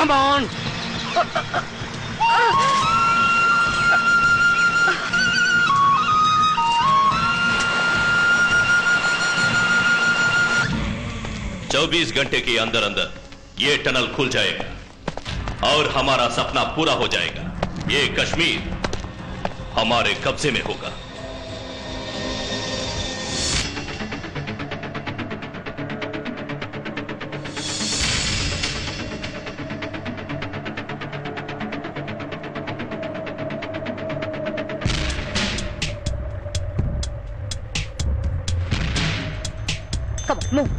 Come on.
चौबीस घंटे के अंदर अंदर ये टनल खुल जाएगा और हमारा सपना पूरा हो जाएगा. ये कश्मीर हमारे कब्जे में होगा.
Come on, move.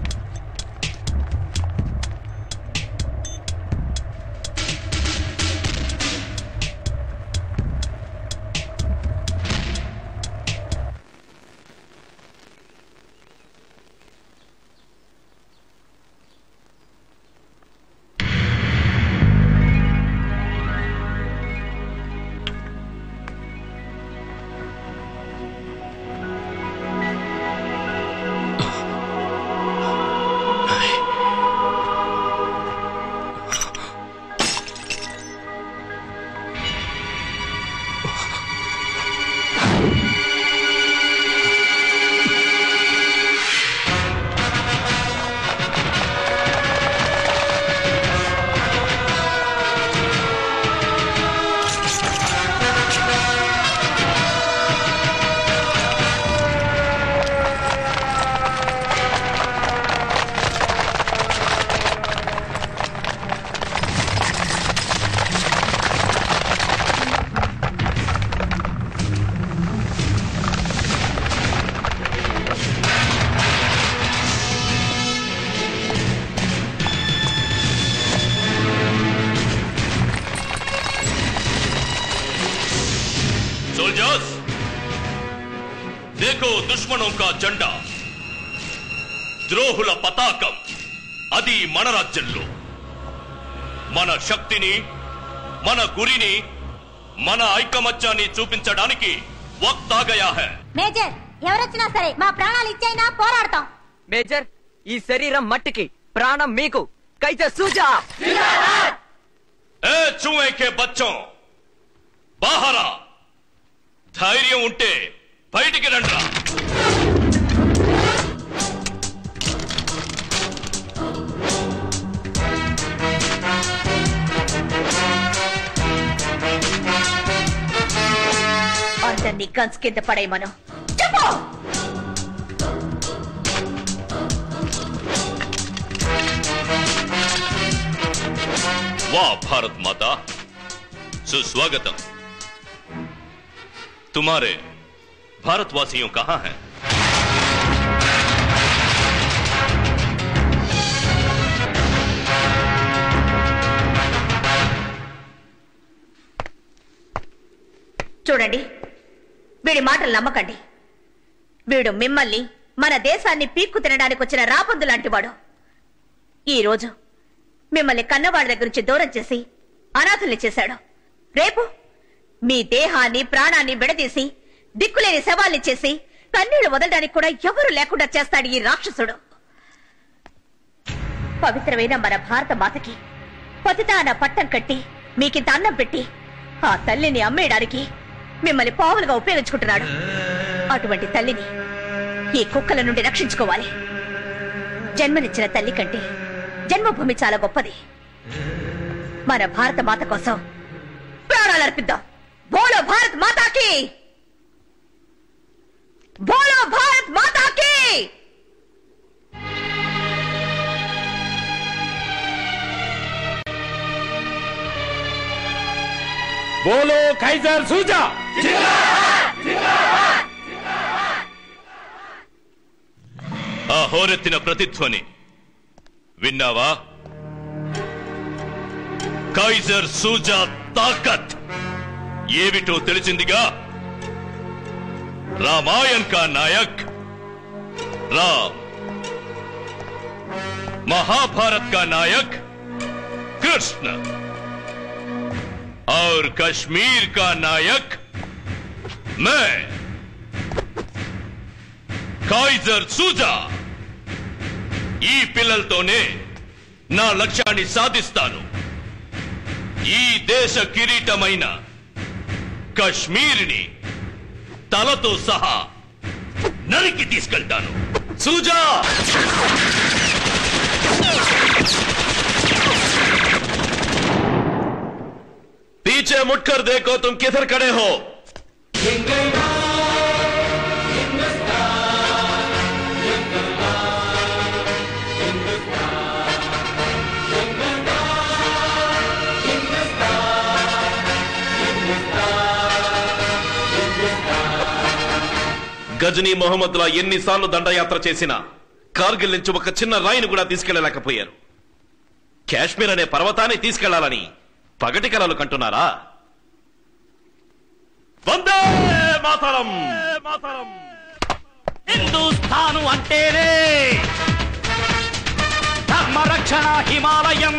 सोल्जर्स, देखो दुश्मनों का झंडा, ద్రోహుల పతాకం. అది మన రాజ్యంలో మన శక్తిని, మన గురిని, మన ఐకమత్యాన్ని చూపించడానికి వక్త్ ఆ గయా హై.
మేజర్, ఎవరొచ్చినా సరే మా ప్రాణాలు ఇచ్చైనా పోరాడతాం.
మేజర్, ఈ శరీరం మట్టికి, ప్రాణం మీకు. కైతే సూజా.
ఏ చువే కే బచ్చోं, బాహరా. ధైర్యం ఉంటే బయటికి రండ్రా.
అందరినీ గన్స్ కింద పడేయమను. చెప్పు.
वाह भारत माता, सुस्वागतम. तुम्हारे भारतवासियों कहां हैं?
చూడండి, వీడి మాటలు నమ్మకండి. వీడు మిమ్మల్ని, మన దేశాన్ని పీక్కు తినడానికి వచ్చిన రాపందు లాంటివాడు. ఈ రోజు మిమ్మల్ని కన్నవాడి దగ్గర నుంచి దూరం చేసి అనాథుల్ని చేశాడు. రేపు మీ దేహాన్ని, ప్రాణాన్ని విడదీసి దిక్కులేని శవాల్ని చేసి కన్నీళ్లు వదలడానికి కూడా ఎవరు లేకుండా చేస్తాడు ఈ రాక్షసుడు. పవిత్రమైన మన భారత మాతకి పతితాన పట్టం కట్టి మీకింత అన్నం పెట్టి ఆ తల్లిని అమ్మేయడానికి మిమ్మల్ని పావులుగా ఉపయోగించుకుంటున్నాడు. అటువంటి తల్లిని ఈ కుక్కల నుండి రక్షించుకోవాలి. జన్మనిచ్చిన తల్లి కంటే జన్మభూమి చాలా గొప్పది. మన భారత మాత కోసం ప్రాణాలు అర్పిద్దాం. బోలో భారత్ మాతాకి, బోలో భారత్ మాతాకి.
బోలో కైజర్ సూజా.
ఆ హోరెత్తిన ప్రతిధ్వని విన్నావా? కైజర్ సూజా తాకత్ ఏమిటో తెలిసిందిగా. రామాయణ్ కా నాయక్ రామ్, महाभारत का नायक कृष्ण और कश्मीर का नायक मैं కైజర్ సూజా. ఈ పిల్లలతోనే నా లక్ష్యాన్ని సాధిస్తాను. ఈ దేశ కిరీటమైన కశ్మీర్ని తలతో సహా నరికి తీసుకెళ్తాను. సూజా पीछे मुड़कर देखो तुम किधर खड़े हो. గజనీ మొహమ్మద్లా ఎన్నిసార్లు దండయాత్ర చేసినా కార్గిల్ నుంచి ఒక చిన్న రాయిని కూడా తీసుకెళ్లలేకపోయారు. కాశ్మీర్ అనే పర్వతాన్ని తీసుకెళ్లాలని పగటి కలలు కంటున్నారా? వందే మాతరం.
హిందూస్థాను అంటేనే ధర్మరక్షణ హిమాలయం.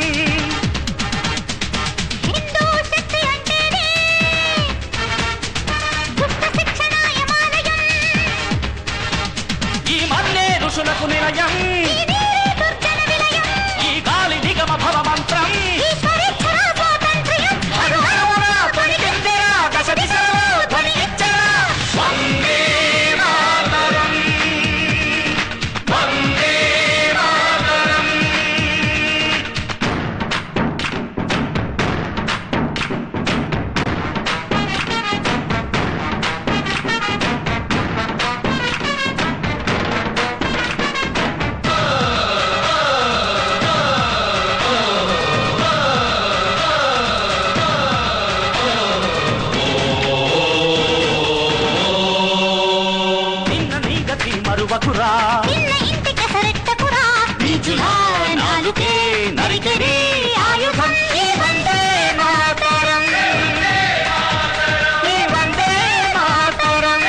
హిందూ శక్తి అంటేనే దుష్ట శిక్షణ హిమాలయం.
ఈ మన్నే ఋషులకు నిలయం,
ఈ నీరే దుర్జన విలయం,
ఈ గాలి నిగమ భవ మంత్రం,
ఈశ్వరేచ్ఛర స్వాతంత్ర్యం.
అరుహరువున తొణికిందిరా, దశ దిశలలో ధ్వనించరా. వందే మాతరం, వందే మాతరం. నిన్న నీ గతి మరువకురా,
నిన్న ఇంటి కసరెట్టకురా,
నీచుల నాలుకే నరికెడి ఆయుధం. ఈ వందే మాతరం, ఈ వందే మాతరం.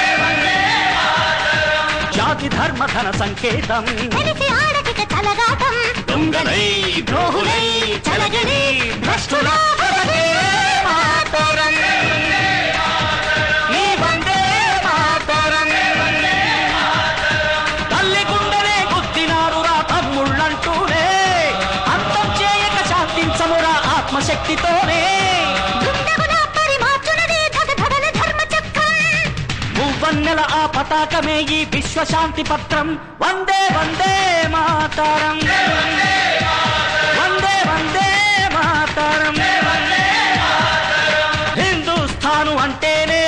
జాతి ధర్మ ధన సంకేతం,
తెలిసి ఆడకిక తలగాటం,
దొంగలై ద్రోహులై చలగని భ్రష్టుల వందే మాతరం, ఈ వందే మాతరం. తల్లి గుండెనే గుద్దినారురా తమ్ముళ్ళంటూనే, అంతం చేయక శాంతించమురా ఆత్మశక్తితోనే.
దుండగుల పరిమార్చునదే ధగధగల ధర్మ చక్రం.
మూవన్నెల ఆ పతాకమే ఈ విశ్వశాంతి పత్రం. వందే వందే మాతరం, వందే వందే మాతరం. హిందూస్థాను అంటేనే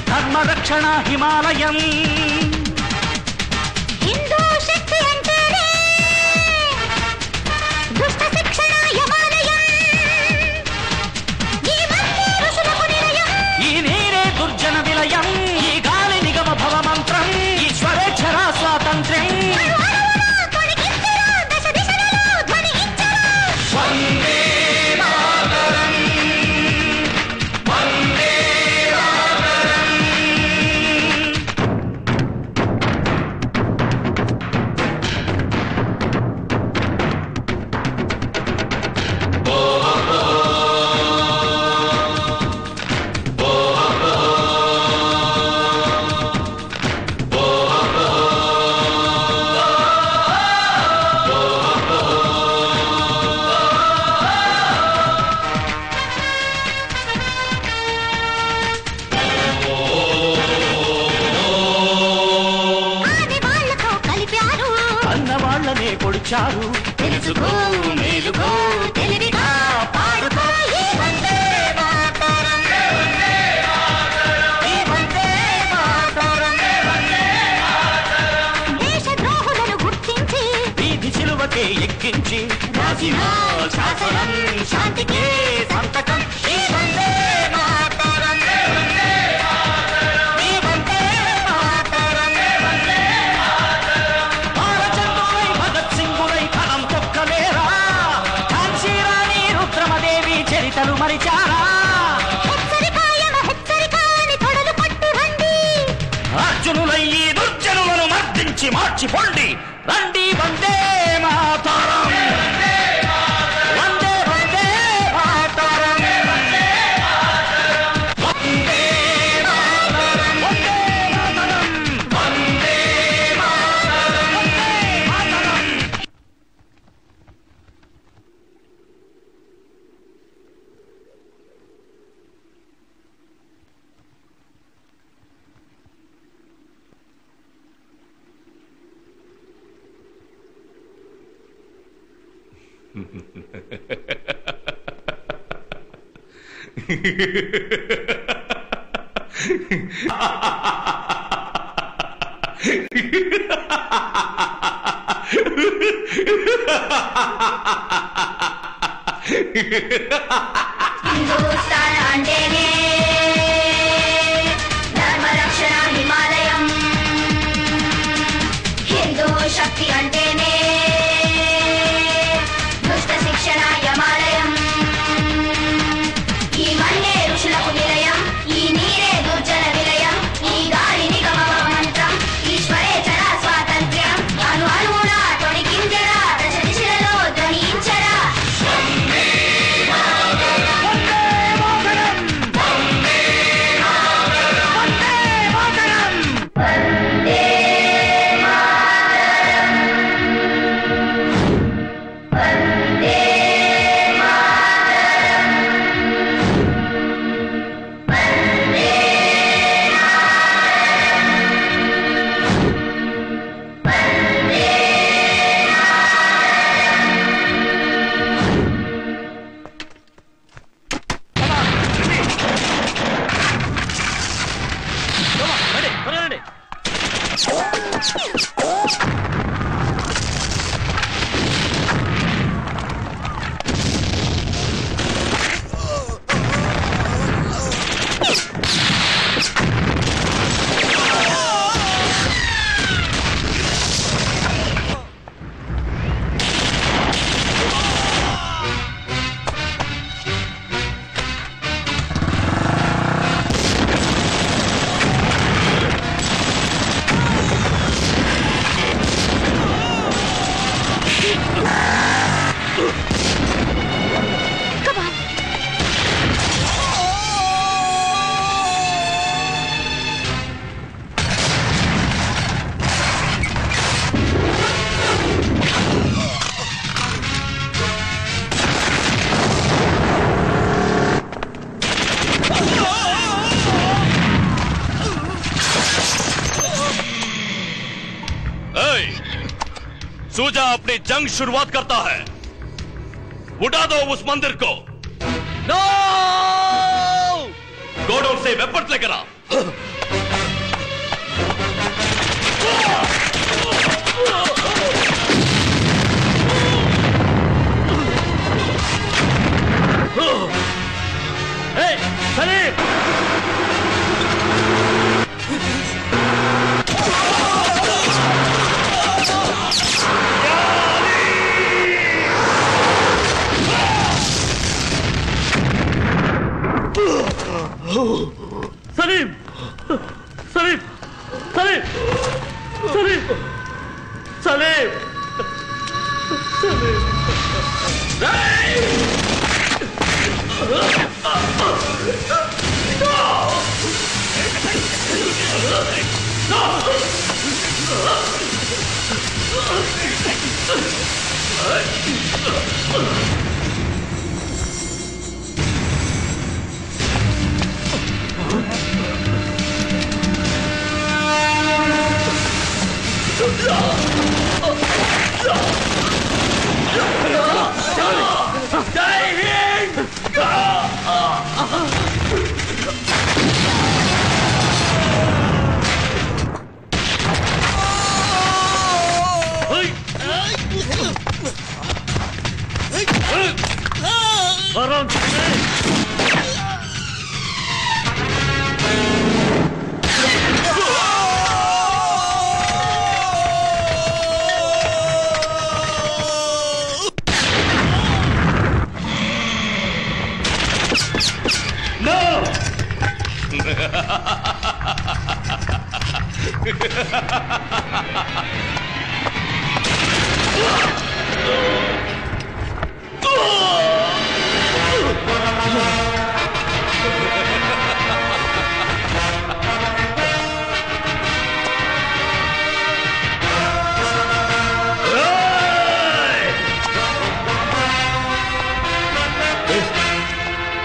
ధర్మరక్షణ హిమాలయం.
హిందూ శక్తి అంటేనే దుష్ట శిక్షణ హిమాలయం. ఈ మన్నే ఋషులకు నిలయం,
ఈ నీరే దుర్జన విలయం, ఈ గాలి నిగమ భవ మంత్రం, ఈశ్వరేచ్ఛర స్వాతంత్ర్యం.
అరుహరువున తొణికిందిరా, దశ దిశలలో ధ్వనించరా.
వందే మాతరం, వందే మాతరం.
ఆది వాళ్ళతో కలిపారు,
అన్న వాళ్ళనే పొడిచారు.
తెలుసుకో మేలుకో తెలివిగా పాడుకో. ఈ వందే మాతరం,
ఈ వందే మాతరం.
దేశ ద్రోహులను గుర్తించి
వీధి సిలువకే ఎక్కించి రాసిన శాసనం శాంతికే సంతకం. ఈ వందే మాతరం, ఈ వందే మాతరం. బాలచంద్రులై భగత్ సింగులై కలం తొక్కలేరా, ఝాన్సీ రాణి రుద్రమదేవి చరితలు మరిచారా.
హెచ్చరికాయన హెచ్చరికాయని తొడలు పట్టు రండి.
అర్జునులై ఈ దుర్జనులను మర్దించి మార్చిపోండి. రండి వందే మాతరం, వందే వందే మాతరం. వందే మాతరం, వందే మాతరం, వందే మాతరం, వందే మాతరం.
హిందూస్థాన్ అంటేనే ధర్మరక్షణ హిమాలయం, హిందూ శక్తి అంటేనే దుష్ట శిక్షణ యమాలయం. ఈ మన్నే ఋషులకు నిలయం, ఈ నీరే దుర్జన విలయం, ఈ గాలి నిగమ మంత్రం, ఈశ్వరేచర స్వాతంత్ర్యం. అను అణువున తొణికించరా, దశ దిశలలో ధ్వనించరా.
सूजा अपनी जंग शुरुआत करता है, उठा दो उस मंदिर को। नो! गोडाउन से वेपन्स लेकर आ।
सलीम!
सलीम! सलीम! सलीम! सलीम! सलीम!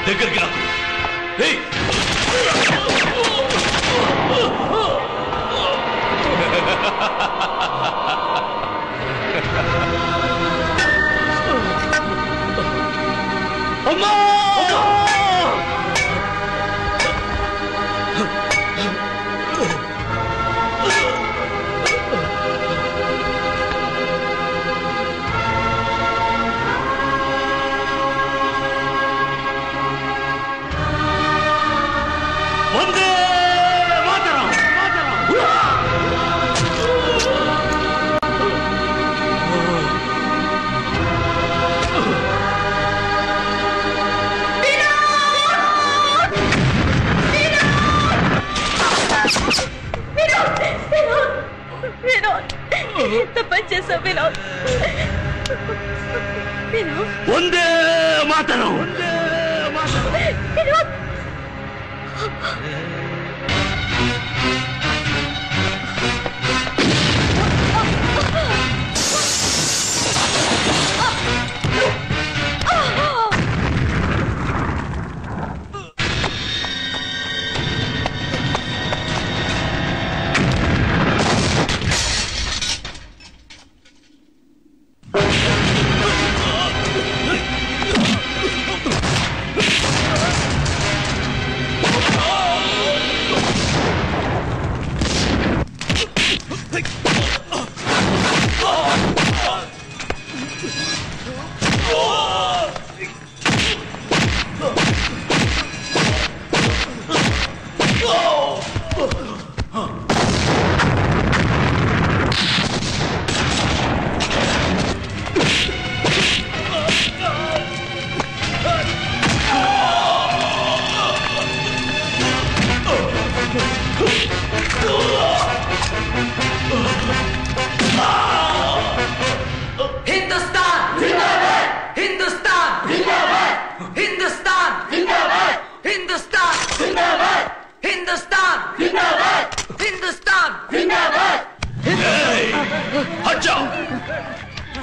దగ్గరికి రాకు. ఏయ్!
వినోద్ ఎంత పని చేసావు వినోద్.
వందే మాతరం.
వినోద్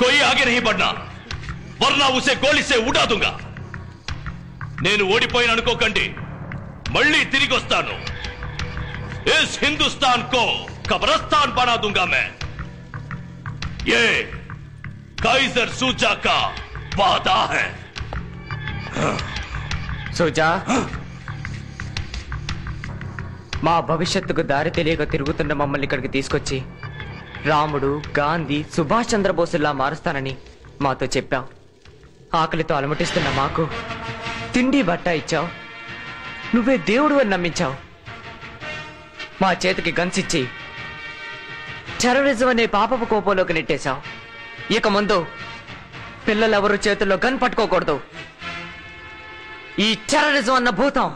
कोई आगे नहीं बढ़ना वरना उसे गोली से उड़ा दूंगा నేను ఓడిపోయిన అనుకోకండి మళ్ళీ తిరిగి వస్తాను इस हिंदुस्तान को कब्रिस्तान बना दूंगा मैं ये काइजर सूजा का वादा है
సూజా మా భవిష్యత్తుకు దారి తెలియక తిరుగుతున్న మమ్మల్ని ఇక్కడికి తీసుకొచ్చి రాముడు గాంధీ సుభాష్ చంద్రబోసుల్లా మారుస్తానని మాతో చెప్పావు. ఆకలితో అలమటిస్తున్న మాకు తిండి బట్ట ఇచ్చావు. నువ్వే దేవుడు అని నమ్మించావు. మా చేతికి గన్స్ ఇచ్చి టెర్రరిజం అనే పాపపు కోపంలోకి నెట్టేశావు. ఇక ముందు పిల్లలెవరు చేతుల్లో గన్ పట్టుకోకూడదు. ఈ టెర్రరిజం అన్న భూతం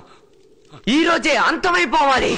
ఈ రోజే అంతమైపోవాలి.